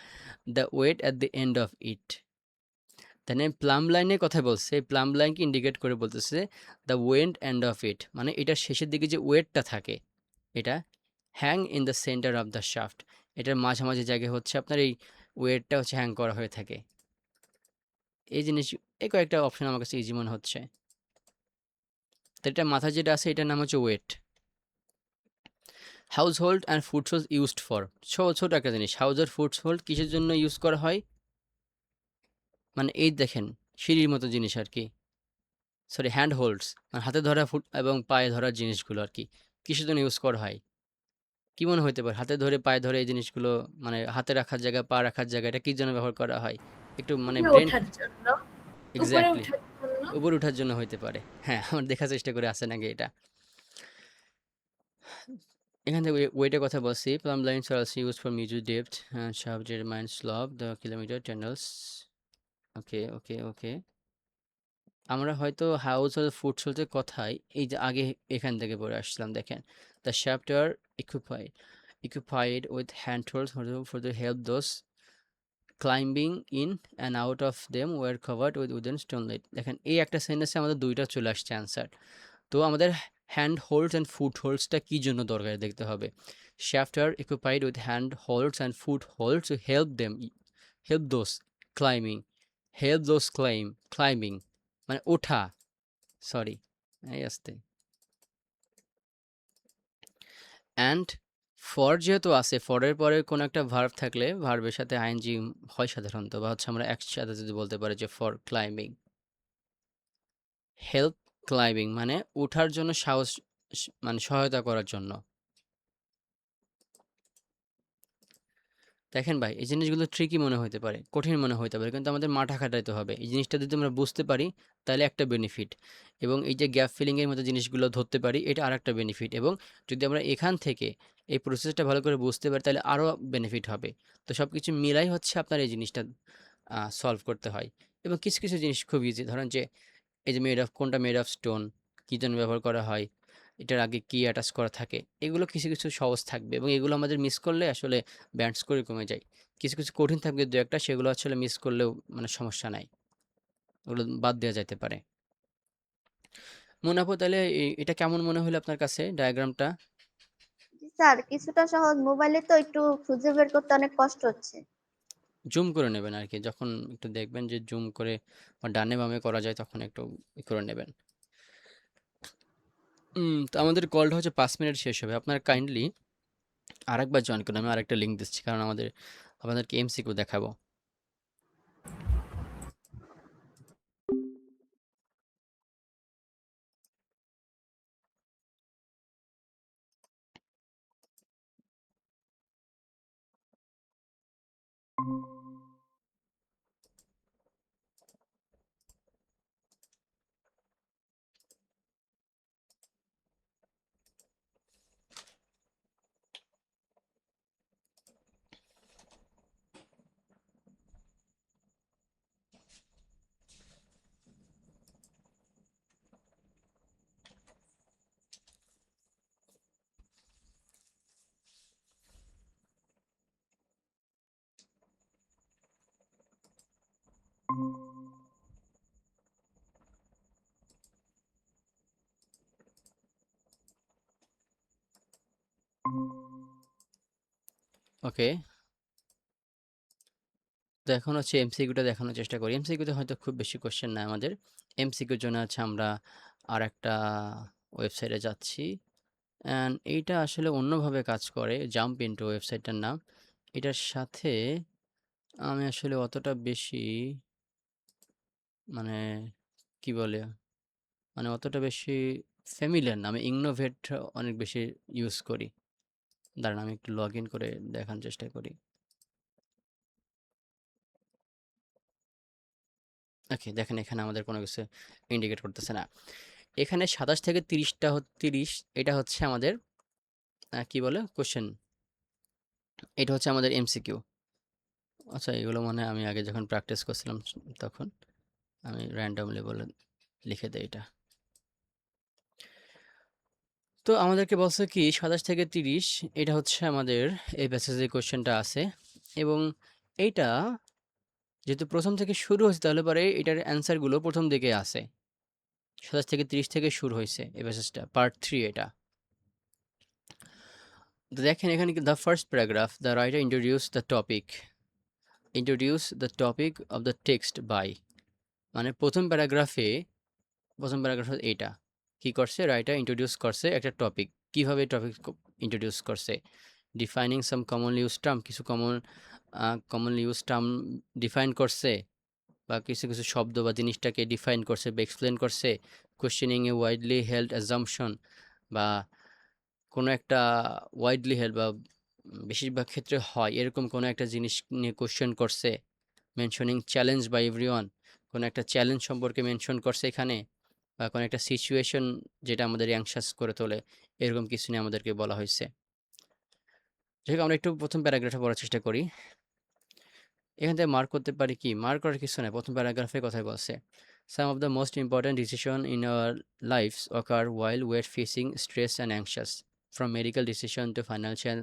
the weight at the end of it. তাহলে প্লাম লাইনের কথা বলছে, এই প্লাম লাইনকে indicate করে বলতেছে the weight end of it, মানে এটার শেষের দিকে যে ওয়েটটা থাকে এটা hang in the centre of the shaft, এটার মাঝামাঝি জায়গায় হচ্ছে আপনার এই ওয়েটটা হচ্ছে হ্যাং করা হয়ে থাকে। এই জিনিস, এই কয়েকটা অপশন আমার কাছে ইজি মনে হচ্ছে। তো এটা মাথা যেটা আছে এটার নাম হচ্ছে weight. House hold and food source used for, ছোট একটা জিনিস, হাউস আর ফুড হোল্ড কিসের জন্য ইউজ করা হয়, মানে এই দেখেন সিঁড়ির মতো জিনিস আর কি, সরি হ্যান্ড হোল্ডস, মানে হাতে ধরা ফুট এবং পায়ে ধরার জিনিসগুলো আর কি, কিসের জন্য ইউজ করা হয়, কি মনে হতে পারে, হাতে ধরে পায়ে ধরে এই জিনিসগুলো, মানে হাতে রাখার জায়গা পা রাখার জায়গা, এটা কি জন্য ব্যবহার করা হয়, একটু মানে উপরে ব্রেন। ওঠার জন্য, উপরে এক্স্যাক্টলি, ওঠার জন্য। উপরে ওঠার জন্য হইতে পারে। হ্যাঁ, আমার দেখার চেষ্টা করে আছে নাকি এটা। এখান থেকে ওয়েটের কথা বলছি, plumb lines are also use for music depth and sharp determines slope the kilometre tunnels. Okay okay okay, আমরা হয়তো হাউস আর ফুড সোলসের কথাই এই যে আগে এখান থেকে পড়ে আসছিলাম। দেখেন the shaft are equipped with hand tools for the help those climbing in and out of them were covered with wooden stone lid। দেখেন এই একটা সেন্টেন্সে আমাদের দুইটা চলে আসছে অ্যান্সার। তো আমাদের হ্যান্ড হোল্ডস অ্যান্ড ফুট হোল্ডসটা কী জন্য দরকার দেখতে হবে। Shaft are equipped with hand holds and foot holds to help those climbing মানে ওঠা, সরি এই আসতে, অ্যান্ড ফর যেহেতু আছে, ফরের পরে কোনো একটা ভার্ব থাকলে ভার্বের সাথে আইএনজি হয় সাধারণত, বা হচ্ছে আমরা একসাথে যদি বলতে পারি যে ফর ক্লাইম্বিং, হেল্প ক্লাইম্বিং মানে ওঠার জন্য সাহস, মানে সহায়তা করার জন্য। দেখেন ভাই এই জিনিসগুলো ট্রিকি মনে হতে পারে, কঠিন মনে হতে পারে, কিন্তু আমাদের মাথা খাটাইতে হবে। এই জিনিসটা যদি আমরা বুঝতে পারি তাহলে একটা বেনিফিট, এবং এই যে গ্যাপ ফিলিংয়ের মতো জিনিসগুলো ধরতে পারি এটা আর একটা বেনিফিট, এবং যদি আমরা এখান থেকে এই প্রসেসটা ভালো করে বুঝতে পারি তাহলে আরও বেনিফিট হবে। তো সব কিছু মিলাই হচ্ছে আপনার এই জিনিসটা সলভ করতে হয়। এবং কিছু কিছু জিনিস খুব ইজি, ধরেন যে এই যে কোনটা মেড অফ স্টোন, কী জন্য ব্যবহার করা হয়, এটার আগে কি অ্যাটাচ করা থাকে, এগুলো কিছু কিছু সহজ থাকবে, এবং এগুলো আমাদের মিস করলে আসলে ব্যান্ড স্কোরে কমে যায়। কিছু কিছু কঠিন থাকবে দু একটা, সেগুলো আসলে মিস করলেও মানে সমস্যা নাই, ওগুলো বাদ দেওয়া যেতে পারে। মুনাফু তাহলে এটা কেমন মনে হলো আপনার কাছে ডায়াগ্রামটা? জি স্যার, কিছুটা সহজ, মোবাইলে তো একটু খুঁজে বের করতে অনেক কষ্ট হচ্ছে। জুম করে নেবেন আর কি, যখন একটু দেখবেন যে জুম করে বা ডানে বামে করা যায় তখন একটু করে নেবেন। তো আমাদের কলটা হচ্ছে 5 মিনিট শেষ হবে, আপনার কাইন্ডলি আরেকবার জয়েন করুন, আমি আরেকটা লিঙ্ক দিচ্ছি, কারণ আপনাদেরকে এমসিকিউ দেখাবো। ওকে, তো এখন হচ্ছে এমসিকিউটা দেখানোর চেষ্টা করি। এমসিকিউতে হয়তো খুব বেশি কোশ্চেন না আমাদের, এমসিকিউর জন্য আছে আমরা আর একটা ওয়েবসাইটে যাচ্ছি, অ্যান্ড এইটা আসলে অন্যভাবে কাজ করে, জাম্প ইনটু ওয়েবসাইটটার নাম। এটার সাথে আমি আসলে অতটা বেশি মানে কি বলে, মানে অতটা বেশি ফ্যামিলিয়ার না, আমি ইনোভেট অনেক বেশি ইউজ করি। দাঁড়ান আমি একটু লগ ইন করে দেখানোর চেষ্টা করি। ওকে, দেখেন এখানে আমাদের কোনো কিছু ইন্ডিকেট করতেছে না। এখানে 27 থেকে 30 এটা হচ্ছে আমাদের কি বলে কোশ্চেন, এটা হচ্ছে আমাদের এমসিকিউ। আচ্ছা, এগুলো মনে হয় আমি আগে যখন প্র্যাকটিস করছিলাম তখন আমি র্যান্ডমলি বলে লিখে দেই এটা। তো আমাদেরকে বলছে কি 27 থেকে 30, এটা হচ্ছে আমাদের এই প্যাসেজে কোশ্চেনটা আছে, এবং এইটা যেহেতু প্রথম থেকে শুরু হয়েছে তাহলে পরে এটার অ্যান্সারগুলো প্রথম দিকে আছে। 27 থেকে 30 থেকে শুরু হয়েছে এই প্যাসেজটা, পার্ট 3 এটা। তো দেখেন এখানে the first paragraph, the writer introduce the topic of the text by, মানে প্রথম প্যারাগ্রাফে এটা কি করছে, রাইটার ইন্ট্রোডিউস করছে একটা টপিক। কিভাবে টপিক ইন্ট্রোডিউস করছে? ডিফাইনিং সাম কমনলি ইউজ টার্ম, কিছু কমনলি ইউজ টার্ম ডিফাইন করছে, বা কিছু কিছু শব্দ বা জিনিসটাকে ডিফাইন করছে বা এক্সপ্লেন করছে। কোশ্চেনিং এ ওয়াইডলি হেল্ড অ্যাজাম্পশন, বা কোনো একটা ওয়াইডলি হেল্ড বা বেশিরভাগ ক্ষেত্রে হয় এরকম কোনো একটা জিনিস নিয়ে কোশ্চেন করছে। মেনশনিং চ্যালেঞ্জ বাই এভরিওয়ান, কোনো একটা চ্যালেঞ্জ সম্পর্কে মেনশন করছে এখানে, বা কোনো একটা সিচুয়েশন যেটা আমাদের অ্যাংশাস করে তোলে, এরকম কিছু নিয়ে আমাদেরকে বলা হয়েছে। যাই হোক, আমরা একটু প্রথম প্যারাগ্রাফটা পড়ার চেষ্টা করি। এখান থেকে মার্ক করতে পারি কি? মার্ক করার কিছু নাই, প্রথম প্যারাগ্রাফে কথাই বলছে। Some of the most important decision in our lives occur while we're facing stress and anxious. From medical decision to financial,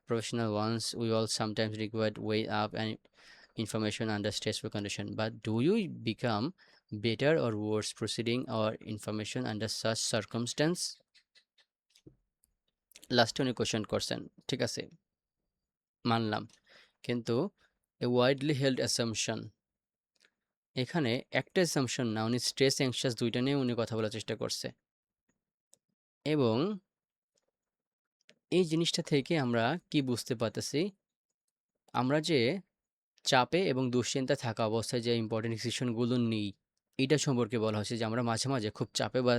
professional ones, we all sometimes require weigh up and information under stressful condition. But do you become better or worse proceeding our information under such circumstance? লাস্টে উনি question করছেন, ঠিক আছে, মানলাম, কিন্তু এ widely held assumption, এখানে একটা assumption না, উনি স্ট্রেস অ্যাংশাস দুইটা নিয়ে উনি কথা বলার চেষ্টা করছে। এবং এই জিনিসটা থেকে আমরা কি বুঝতে পারতেছি, আমরা যে চাপে এবং দুশ্চিন্তা থাকা অবস্থায় যে ইম্পর্টেন্ট ডিসিশনগুলো নিই, এটা সম্পর্কে বলা হয়েছে যে আমরা মাঝে মাঝে খুব চাপে বা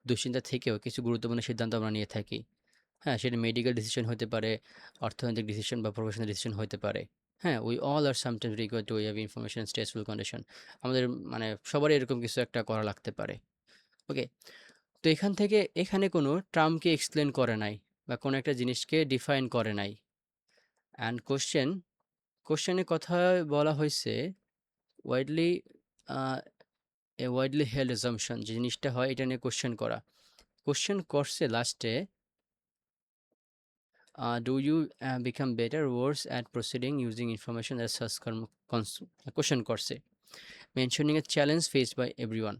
দুশ্চিন্তা থেকেও কিছু গুরুত্বপূর্ণ সিদ্ধান্ত আমরা নিয়ে থাকি। হ্যাঁ, সেটা মেডিকেল ডিসিশন হতে পারে, অর্থনৈতিক ডিসিশন বা প্রফেশনাল ডিসিশন হতে পারে। হ্যাঁ, we all are sometimes require to have information stressful condition. আমাদের মানে সবারই এরকম কিছু একটা করা লাগতে পারে। ওকে, তো এখান থেকে এখানে কোনো টার্মকে এক্সপ্লেন করে নাই বা কোনো একটা জিনিসকে ডিফাইন করে নাই। অ্যান্ড কোশ্চেনে কথা বলা হয়েছে ওয়াইডলি এ ওয়াইডলি হেল্ড অ্যাজাম্পশন, যে জিনিসটা হয় এটা নিয়ে কোশ্চেন করা। কোশ্চেন করছে লাস্টে, do you become better or worse at proceeding using information as such question করছে। Mentioning a challenge faced by everyone,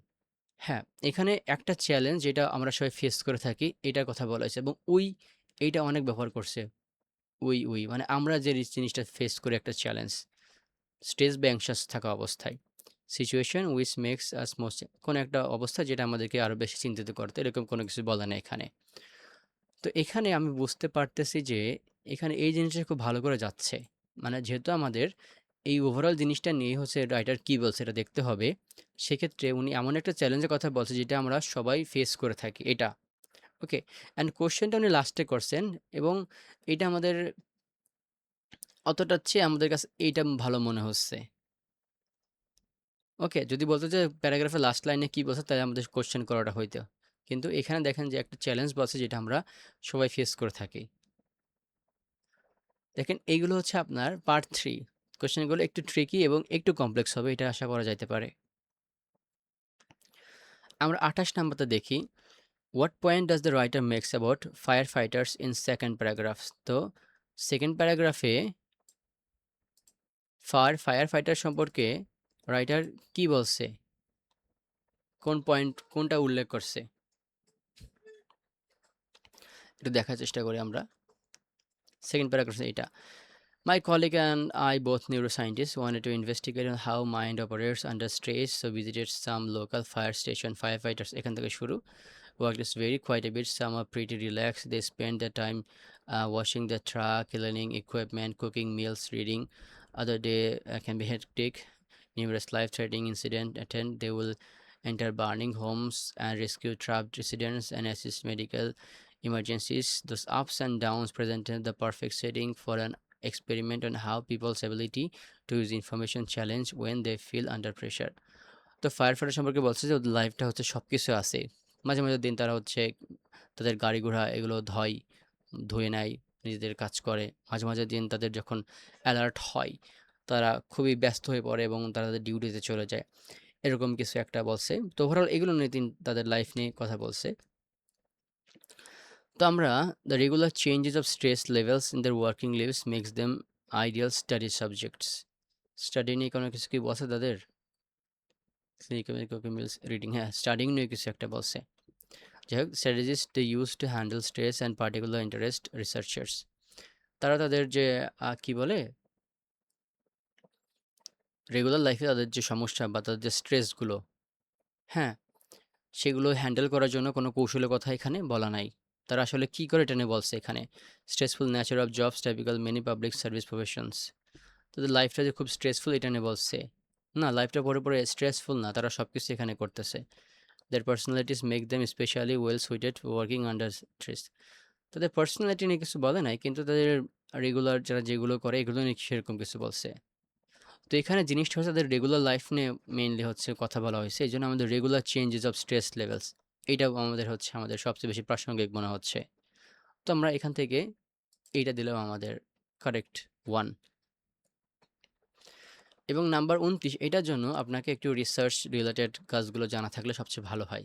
হ্যাঁ, এখানে একটা চ্যালেঞ্জ যেটা আমরা সবাই ফেস করে থাকি এটার কথা বলা হয়েছে, এবং এইটা অনেক ব্যবহার করছে। মানে আমরা যে জিনিসটা ফেস করি, একটা চ্যালেঞ্জ, স্ট্রেস বা অ্যাংশাস থাকা অবস্থায়, situation which makes us most, কোনো একটা অবস্থা যেটা আমাদেরকে আরও বেশি চিন্তিত করতে, এরকম কোনো কিছু বলা নেই এখানে। তো এখানে আমি বুঝতে পারতেছি যে এখানে এই জিনিসটা খুব ভালো করে যাচ্ছে, মানে যেহেতু আমাদের এই ওভারঅল জিনিসটা নিয়ে হচ্ছে রাইটার কী বলছে এটা দেখতে হবে, সেক্ষেত্রে উনি এমন একটা চ্যালেঞ্জের কথা বলছে যেটা আমরা সবাই ফেস করে থাকি এটা। ওকে, অ্যান্ড কোশ্চেনটা উনি লাস্টে করছেন, এবং এটা আমাদের অতটার চেয়ে আমাদের কাছে এইটা ভালো মনে হচ্ছে। ওকে, যদি বলতো যে প্যারাগ্রাফের লাস্ট লাইনে কী বলছে তাহলে আমাদের কোশ্চেন করাটা হইতো, কিন্তু এখানে দেখেন যে একটা চ্যালেঞ্জ বলছে যেটা আমরা সবাই ফেস করে থাকি। দেখেন এইগুলো হচ্ছে আপনার পার্ট 3। কোশ্চেনগুলো একটু ট্রিকি এবং একটু কমপ্লেক্স হবে, এটা আশা করা যাইতে পারে। আমরা 28 নাম্বারটা দেখি। What point does the writer makes about fire fighters in second paragraph? তো সেকেন্ড প্যারাগ্রাফে ফায়ার ফাইটার সম্পর্কে রাইটার কি বলছে, কোনটা উল্লেখ করছে, একটু দেখার চেষ্টা করি আমরা। সেকেন্ড প্যারাগ্রাফে এটা, my colleague and I, both neuroscientists, wanted to investigate on how mind operates under stress, so visited some local fire station. Firefighters এখান থেকে শুরু, worked is very quite a bit. Some are pretty relaxed. They spend their time washing the truck, cleaning equipment, cooking meals, reading. Other day can be hectic. Numerous life-threatening incidents attend. They will enter burning homes and rescue trapped residents and assist medical emergencies. Those ups and downs presented the perfect setting for an experiment on how people's ability to use information challenge when they feel under pressure. তো fire fighter সম্পর্কে বলছে যে ওদের লাইফটা হচ্ছে সব কিছু আছে, মাঝে মাঝে দিন তারা হচ্ছে তাদের গাড়ি ঘোড়া এগুলো ধুয়ে নেয়, নিজেদের কাজ করে, মাঝে মাঝে দিন তাদের যখন অ্যালার্ট হয় তারা খুবই ব্যস্ত হয়ে পড়ে এবং তারা তাদের ডিউটিতে চলে যায়। এরকম কিছু একটা বলছে। তো ওভারঅল এগুলো নিয়ে তাদের লাইফ নিয়ে কথা বলছে। তো আমরা the regular changes of stress levels in their working lives makes them ideal study subjects. Study নিয়ে কোনো কিছু কি বলছে তাদের? রিডিং, হ্যাঁ, স্টাডিং নিয়ে কিছু একটা বলছে। যাই হোক, strategies they use to handle stress and particular interest researchers. তারা তাদের যে কি বলে রেগুলার লাইফে তাদের যে সমস্যা বা তাদের যে স্ট্রেসগুলো, হ্যাঁ, সেগুলো হ্যান্ডেল করার জন্য কোনো কৌশলের কথা এখানে বলা নাই। তারা আসলে কি করে এটা নিয়ে বলছে এখানে। Stressful nature of jobs typical many public service professions. তাদের লাইফটা যে খুব স্ট্রেসফুল এটা নিয়ে বলছে না, লাইফটা পরে স্ট্রেসফুল না, তারা সব কিছু এখানে করতেছে। Their personalities make them especially well suited for working under stress. তাদের পার্সোনালিটি নিয়ে কিছু বলে নাই, কিন্তু তাদের রেগুলার যারা যেগুলো করে এগুলো নিয়ে সেরকম কিছু বলছে। তো এখানে জিনিসটা হচ্ছে তাদের রেগুলার লাইফ নিয়ে মেইনলি হচ্ছে কথা বলা হয়েছে, এই জন্য আমাদের regular changes of stress levels এইটাও আমাদের সবচেয়ে বেশি প্রাসঙ্গিক মনে হচ্ছে। তো আমরা এখান থেকে এইটা দিলাম আমাদের কারেক্ট 1। এবং নাম্বার 29, এটার জন্য আপনাকে একটু রিসার্চ রিলেটেড কাজগুলো জানা থাকলে সবচেয়ে ভালো হয়।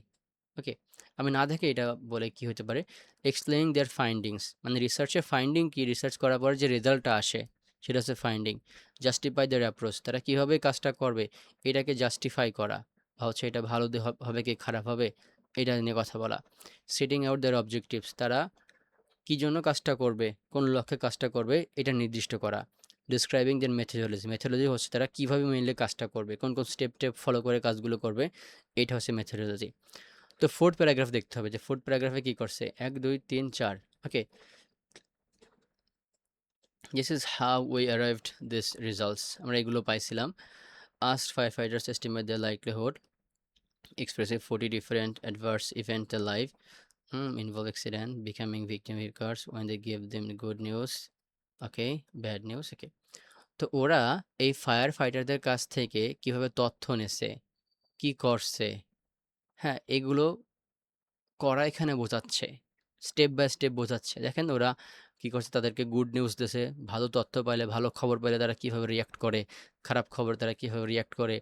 ওকে, আমি না দেখে এটা বলে কি হতে পারে, এক্সপ্লেনিং দেয়ার ফাইন্ডিংস, মানে রিসার্চের ফাইন্ডিং কি, রিসার্চ করার পর যে রেজাল্টটা আসে সেটা হচ্ছে ফাইন্ডিং। জাস্টিফাই দেয়ার অ্যাপ্রোচ, তারা কীভাবে কাজটা করবে এটাকে জাস্টিফাই করা, বা হচ্ছে এটা ভালো হবে কি খারাপ হবে এটা নিয়ে কথা বলা। সেটিং আউট দেয়ার অবজেক্টিভস, তারা কী জন্য কাজটা করবে, কোন লক্ষ্যে কাজটা করবে এটা নির্দিষ্ট করা। ডিসক্রাইবিং দেয়ার মেথোডোলজি, মেথোডোলজি হচ্ছে তারা কীভাবে মেনলি কাজটা করবে, কোন কোন স্টেপ ফলো করে কাজগুলো করবে, এটা হচ্ছে মেথোডোলজি। তো 4th প্যারাগ্রাফ দেখতে হবে যে 4th প্যারাগ্রাফে কি করছে, 1 2 3 4। Okay, this is how we arrived this results, আমরা এগুলো পাইছিলাম। Asked firefighters estimate the likelihood, expressive 40 different adverse event live involve accident, becoming victim recurs when they give them good news, okay, bad news. ওকে, তো ওরা এই fire ফাইটারদের কাছ থেকে কিভাবে তথ্য নেছে, কি করছে, হ্যাঁ, এগুলো করা এখানে বোঝাচ্ছে, স্টেপ বাই স্টেপ বোঝাচ্ছে। দেখেন ওরা কি করছে, তাদেরকে গুড নিউজ দিয়েছে, ভালো তথ্য পাইলে, ভালো খবর পাইলে তারা কীভাবে রিয়াক্ট করে, খারাপ খবর তারা কীভাবে রিয়াক্ট করে,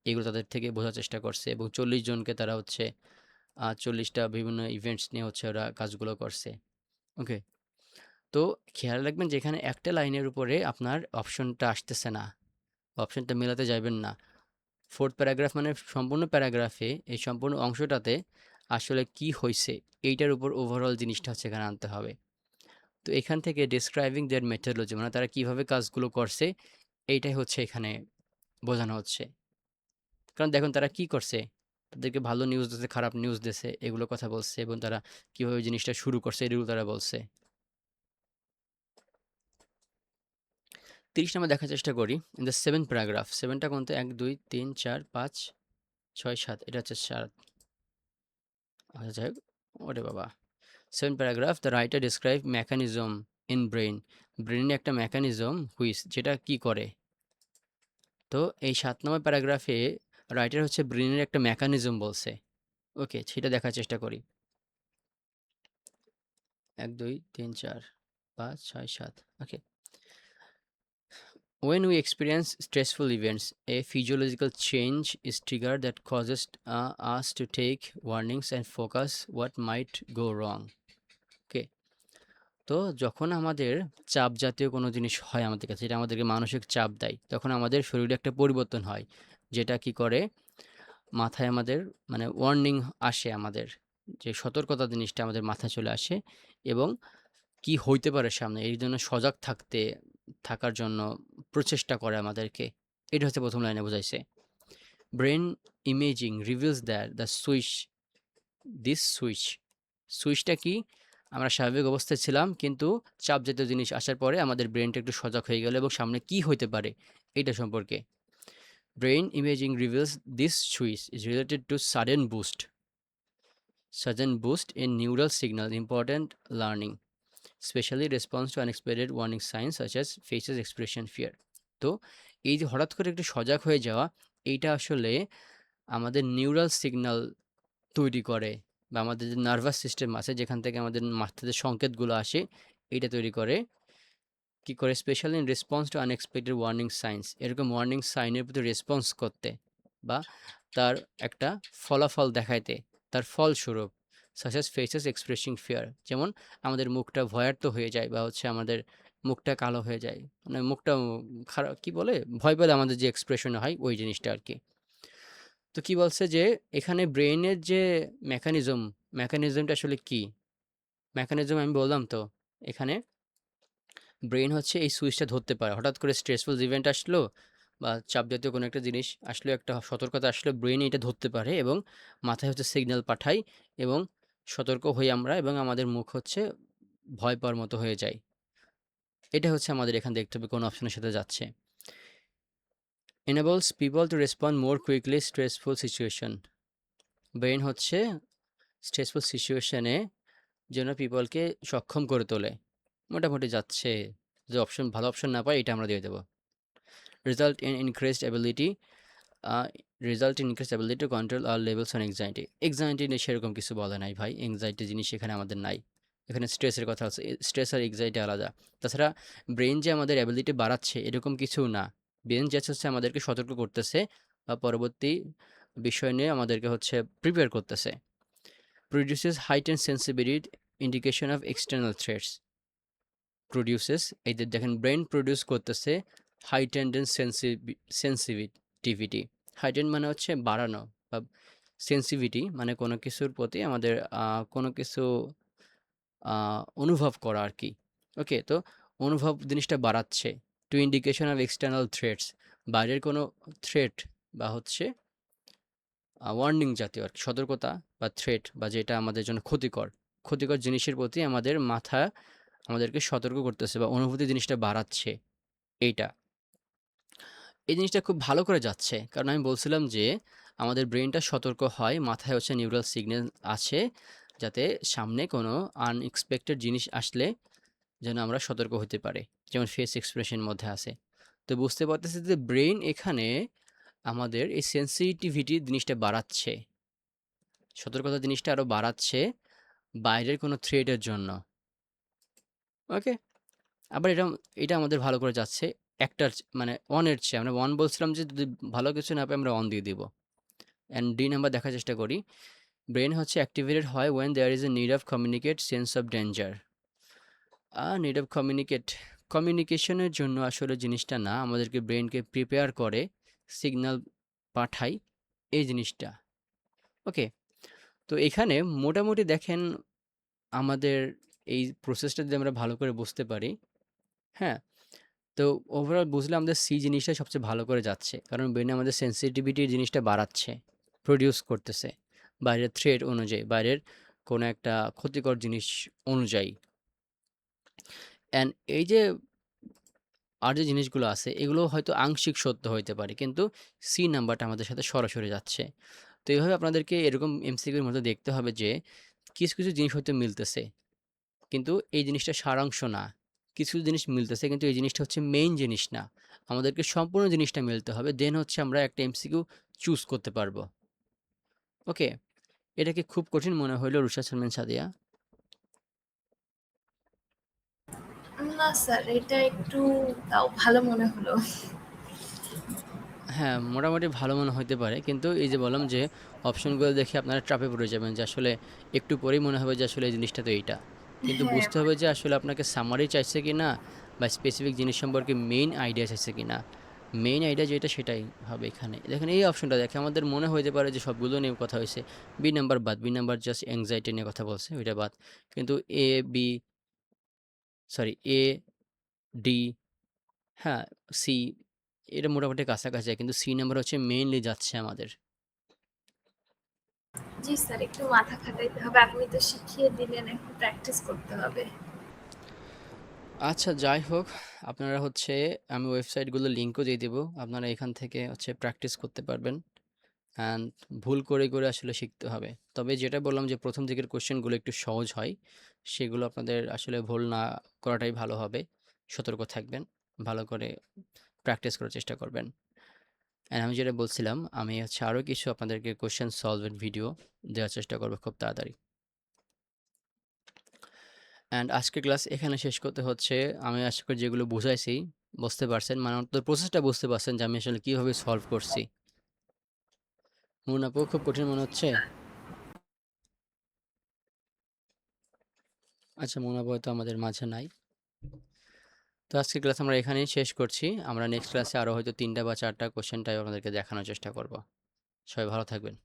এগুলো তাদের থেকে বোঝার চেষ্টা করছে। এবং 40 জনকে তারা হচ্ছে 40টা বিভিন্ন ইভেন্টস নিয়ে হচ্ছে ওরা কাজগুলো করছে। ওকে, তো খেয়াল রাখবেন যেখানে একটা লাইনের উপরে আপনার অপশনটা আসতেছে না, অপশনটা মেলাতে যাবেন না। 4th প্যারাগ্রাফ মানে সম্পূর্ণ প্যারাগ্রাফে এই সম্পূর্ণ অংশটাতে আসলে কি হয়েছে এইটার উপর ওভারঅল জিনিসটা হচ্ছে এখানে আনতে হবে। তো এখান থেকে ডিসক্রাইবিং দেয়ার মেথোডোলজি, মানে তারা কিভাবে কাজগুলো করছে এইটাই হচ্ছে এখানে বোঝানো হচ্ছে। কারণ দেখুন তারা কি করছে, তাদেরকে ভালো নিউজ দিয়েছে, খারাপ নিউজ দিয়েছে, এগুলো কথা বলছে, এবং তারা কিভাবে জিনিসটা শুরু করছে এগুলো তারা বলছে। 30 নম্বর দেখার চেষ্টা করি। ইন দ্য 7th প্যারাগ্রাফ, 7টা কোনটা, 1 2 3 4 5 6 7, এটা হচ্ছে 7। আচ্ছা যাই হোক, ওরে বাবা। 7th paragraph, the writer describe mechanism in brain, ব্রেনে একটা মেকানিজম হুইচ, যেটা কি করে। তো এই 7 নম্বর প্যারাগ্রাফে রাইটার হচ্ছে ব্রেনের একটা মেকানিজম বলছে। ওকে, সেটা দেখার চেষ্টা করি। 1 2 3 4 5 6 7। ওকে, when we experience stressful events, a physiological change is triggered that causes us to take warnings and focus what might go wrong. Okay, তো যখন আমাদের চাপ জাতীয় কোনো জিনিস হয় আমাদের কাছে, যেটা আমাদেরকে মানসিক চাপ দেয়, তখন আমাদের শরীরে একটা পরিবর্তন হয়, যেটা কি করে মাথায় আমাদের মানে ওয়ার্নিং আসে, আমাদের যে সতর্কতা জিনিসটা আমাদের মাথায় চলে আসে, এবং কি হইতে পারে সামনে এই জন্য সজাগ থাকার জন্য প্রচেষ্টা করে আমাদেরকে। এটা হচ্ছে প্রথম লাইনে বোঝাইছে। Brain imaging reveals that the সুইচটা কি, আমরা স্বাভাবিক অবস্থায় ছিলাম, কিন্তু চাপ জাতীয় জিনিস আসার পরে আমাদের ব্রেনটা একটু সজাগ হয়ে গেল এবং সামনে কি হইতে পারে এটা সম্পর্কে। Brain imaging reveals this switch is related to sudden boost in neural signal important learning, specially response to unexpected warning science such as faces expression fear. তো এই যে হঠাৎ করে একটু সজাগ হয়ে যাওয়া, এইটা আসলে আমাদের নিউরাল সিগন্যাল তৈরি করে, বা আমাদের যে নার্ভাস সিস্টেম আছে যেখান থেকে আমাদের মাথাতে সংকেতগুলো আসে, এইটা তৈরি করে কি করে? Specially in response to unexpected warning science, এরকম ওয়ার্নিং সাইনের প্রতি রেসপন্স করতে বা তার একটা ফলাফল দেখাইতে, তার ফলস্বরূপ, such as faces expressing fear, যেমন আমাদের মুখটা ভয়ার্ত হয়ে যায় বা হচ্ছে আমাদের মুখটা কালো হয়ে যায়, মানে মুখটা খারাপ, কি বলে, ভয় পেলে আমাদের যে এক্সপ্রেশন হয় ওই জিনিসটা আর কি। তো কি বলছে যে এখানে ব্রেইনের যে মেকানিজমটা আসলে কি মেকানিজম আমি বললাম তো, এখানে ব্রেন হচ্ছে এই সুইচটা ধরতে পারে। হঠাৎ করে স্ট্রেসফুল ইভেন্ট আসলো বা চাপ জাতীয় কোনো একটা জিনিস আসলো, একটা সতর্কতা আসলো, ব্রেন এটা ধরতে পারে এবং মাথায় হচ্ছে সিগন্যাল পাঠায় এবং সতর্ক হই আমরা এবং আমাদের মুখ হচ্ছে ভয় পাওয়ার মতো হয়ে যায়। এটা হচ্ছে আমাদের এখানে দেখতে হবে কোন অপশনের সাথে যাচ্ছে। enables people to respond more quickly stressful situation, brain হচ্ছে স্ট্রেসফুল সিচুয়েশনে যেন পিপলকে সক্ষম করে তোলে। মোটামুটি যাচ্ছে, যে অপশন ভালো অপশন না পাই এটা আমরা দিয়ে দেবো। result in increased ability uh, result in increased ability to control our levels on anxiety, নিয়ে সেরকম কিছু বলে নাই ভাই, এংজাইটি জিনিস এখানে আমাদের নাই, এখানে স্ট্রেসের কথা আছে, স্ট্রেস আর এংজাইটি আলাদা। তাছাড়া ব্রেন যে আমাদের অ্যাবিলিটি বাড়াচ্ছে এরকম কিছু না, ব্রেন জাস্ট হচ্ছে আমাদেরকে সতর্ক করতেছে বা পরবর্তী বিষয় নিয়ে আমাদেরকে হচ্ছে প্রিপেয়ার করতেছে। produces heightened sensitivity indication of external threats, produces, এই যে দেখেন ব্রেন প্রডিউস করতেছে হাইটেন্ড সেন্সিটিভিটি। হাইটেন্ড মানে হচ্ছে বাড়ানো, বা সেন্সিভিটি মানে কোনো কিছুর প্রতি আমাদের কোনো কিছু অনুভব করা আর কি। ওকে, তো অনুভব জিনিসটা বাড়াচ্ছে। To indication of external threats, বাইরের কোনো থ্রেট বা হচ্ছে ওয়ার্নিং জাতীয় আর কি, সতর্কতা বা থ্রেট বা যেটা আমাদের জন্য ক্ষতিকর জিনিসের প্রতি আমাদের মাথা আমাদেরকে সতর্ক করতেছে বা অনুভূতি জিনিসটা বাড়াচ্ছে এইটা। এই জিনিসটা খুব ভালো করে যাচ্ছে, কারণ আমি বলছিলাম যে আমাদের ব্রেনটা সতর্ক হয়, মাথায় হচ্ছে নিউরাল সিগন্যাল আছে, যাতে সামনে কোনো আনএক্সপেক্টেড জিনিস আসলে যেন আমরা সতর্ক হতে পারে, যেমন ফেস এক্সপ্রেশন মধ্যে আছে। তো বুঝতে পারতেছি যে ব্রেন এখানে আমাদের এই সেন্সিটিভিটি জিনিসটা বাড়াচ্ছে, সতর্কতা জিনিসটা আরও বাড়াচ্ছে বাইরের কোনো থ্রেটের জন্য। ওকে, আবার এটা এটা আমাদের ভালো করে যাচ্ছে একটার মানে ওয়ানের চেয়ে, আমরা ওয়ান বলছিলাম যে যদি ভালো কিছু না পাই আমরা অন দিয়ে দিব। অ্যান্ড ডি নাম্বার দেখার চেষ্টা করি। ব্রেন হচ্ছে অ্যাক্টিভেটেড হয় when there is a need of communicate sense of danger. Need of কমিউনিকেশনের জন্য আসলে জিনিসটা না, আমাদেরকে ব্রেনকে প্রিপেয়ার করে, সিগন্যাল পাঠায় এই জিনিসটা। ওকে, তো এখানে মোটামুটি দেখেন আমাদের এই প্রসেসটা যদি আমরা ভালো করে বুঝতে পারি, হ্যাঁ, তো ওভারঅল বুঝলে আমাদের সি জিনিসটা সবচেয়ে ভালো করে যাচ্ছে, কারণ ব্রেনে আমাদের সেন্সিটিভিটির জিনিসটা বাড়াচ্ছে, প্রডিউস করতেছে বাইরের থ্রেট অনুযায়ী, বাইরের কোনো একটা ক্ষতিকর জিনিস অনুযায়ী। অ্যান্ড এই যে আর যে জিনিসগুলো আছে এগুলো হয়তো আংশিক সত্য হইতে পারে, কিন্তু সি নাম্বারটা আমাদের সাথে সরাসরি যাচ্ছে। তো এইভাবে আপনাদেরকে এরকম এমসিকিউর মধ্যে দেখতে হবে যে কিছু কিছু জিনিস হয়তো মিলতেছে, কিন্তু এই জিনিসটা সারাংশ না। কিছু জিনিস মিলতেছে কিন্তু এই জিনিসটা হচ্ছে মেইন জিনিস না। আমাদেরকে সম্পূর্ণ জিনিসটা মিলতে হবে, দেন হচ্ছে আমরা একটা এমসিকিউ চুজ করতে পারবো। ওকে, এটা কি খুব কঠিন মনে হইলো রুশা সালমান সাদিয়া? না স্যার, এটা একটু তাও ভালো মনে হলো। হ্যাঁ, মোটামুটি ভালো মনে হইতে পারে, কিন্তু এই যে বললাম যে অপশনগুলো দেখে আপনারা ট্র্যাপে পড়ে যাবেন, যে আসলে একটু পরেই মনে হবে যে আসলে এই জিনিসটা তো এইটা, কিন্তু হ্যাঁ, বুঝতে হবে যে আসলে আপনাকে সামারি চাইছে কি না বা স্পেসিফিক জিনিস সম্পর্কে মেইন আইডিয়া চাইছে কি না। মেইন আইডিয়া যেটা সেটাই হবে এখানে। দেখেন এই অপশনটা দেখে আমাদের মনে হইতে পারে যে সবগুলো নিয়ে কথা হয়েছে, বি নাম্বার বাদ, বি নাম্বার জাস্ট অ্যাংজাইটি নিয়ে কথা বলছে, ওইটা বাদ। কিন্তু A B sorry A D, হ্যাঁ, সি, এটা মোটামুটি কাছাকাছি, কিন্তু সি নাম্বার হচ্ছে মেইনলি যাচ্ছে আমাদের। জি স্যার, একটু মাথা খাটাইতে হবে, আপনি তো শিখিয়ে দিলেন, একটু প্র্যাকটিস করতে হবে। আচ্ছা, যাই হোক, আপনারা হচ্ছে আমি ওয়েবসাইটগুলো লিঙ্কও দিয়ে দেবো, আপনারা এখান থেকে হচ্ছে প্র্যাকটিস করতে পারবেন। অ্যান্ড ভুল করে করে আসলে শিখতে হবে। তবে যেটা বললাম যে প্রথম দিকের কোশ্চেনগুলো একটু সহজ হয়, সেগুলো আপনাদের আসলে ভুল না করাটাই ভালো হবে। সতর্ক থাকবেন, ভালো করে প্র্যাকটিস করার চেষ্টা করবেন। অ্যান্ড আমি যেটা বলছিলাম, আমি হচ্ছে আরও কিছু আপনাদেরকে কোশ্চেন সলভের ভিডিও দেওয়ার চেষ্টা করবো খুব তাড়াতাড়ি। অ্যান্ড আজকের ক্লাস এখানে শেষ করতে হচ্ছে। আমি আশা করি যেগুলো বুঝাইছি বুঝতে পারছেন, মানে অন্তত প্রসেসটা বুঝতে পারছেন যে আমি আসলে কীভাবে সলভ করছি। মুন আপু খুব কঠিন মনে হচ্ছে? আচ্ছা, মুন আপু হয়তো আমাদের মাঝে নাই। তো আজকের ক্লাস আমরা এখানেই শেষ করছি। আমরা নেক্সট ক্লাসে আরও হয়তো 3টা বা 4টা কোশ্চেন টাইপ আপনাদেরকে দেখানোর চেষ্টা করব। সবাই ভালো থাকবেন।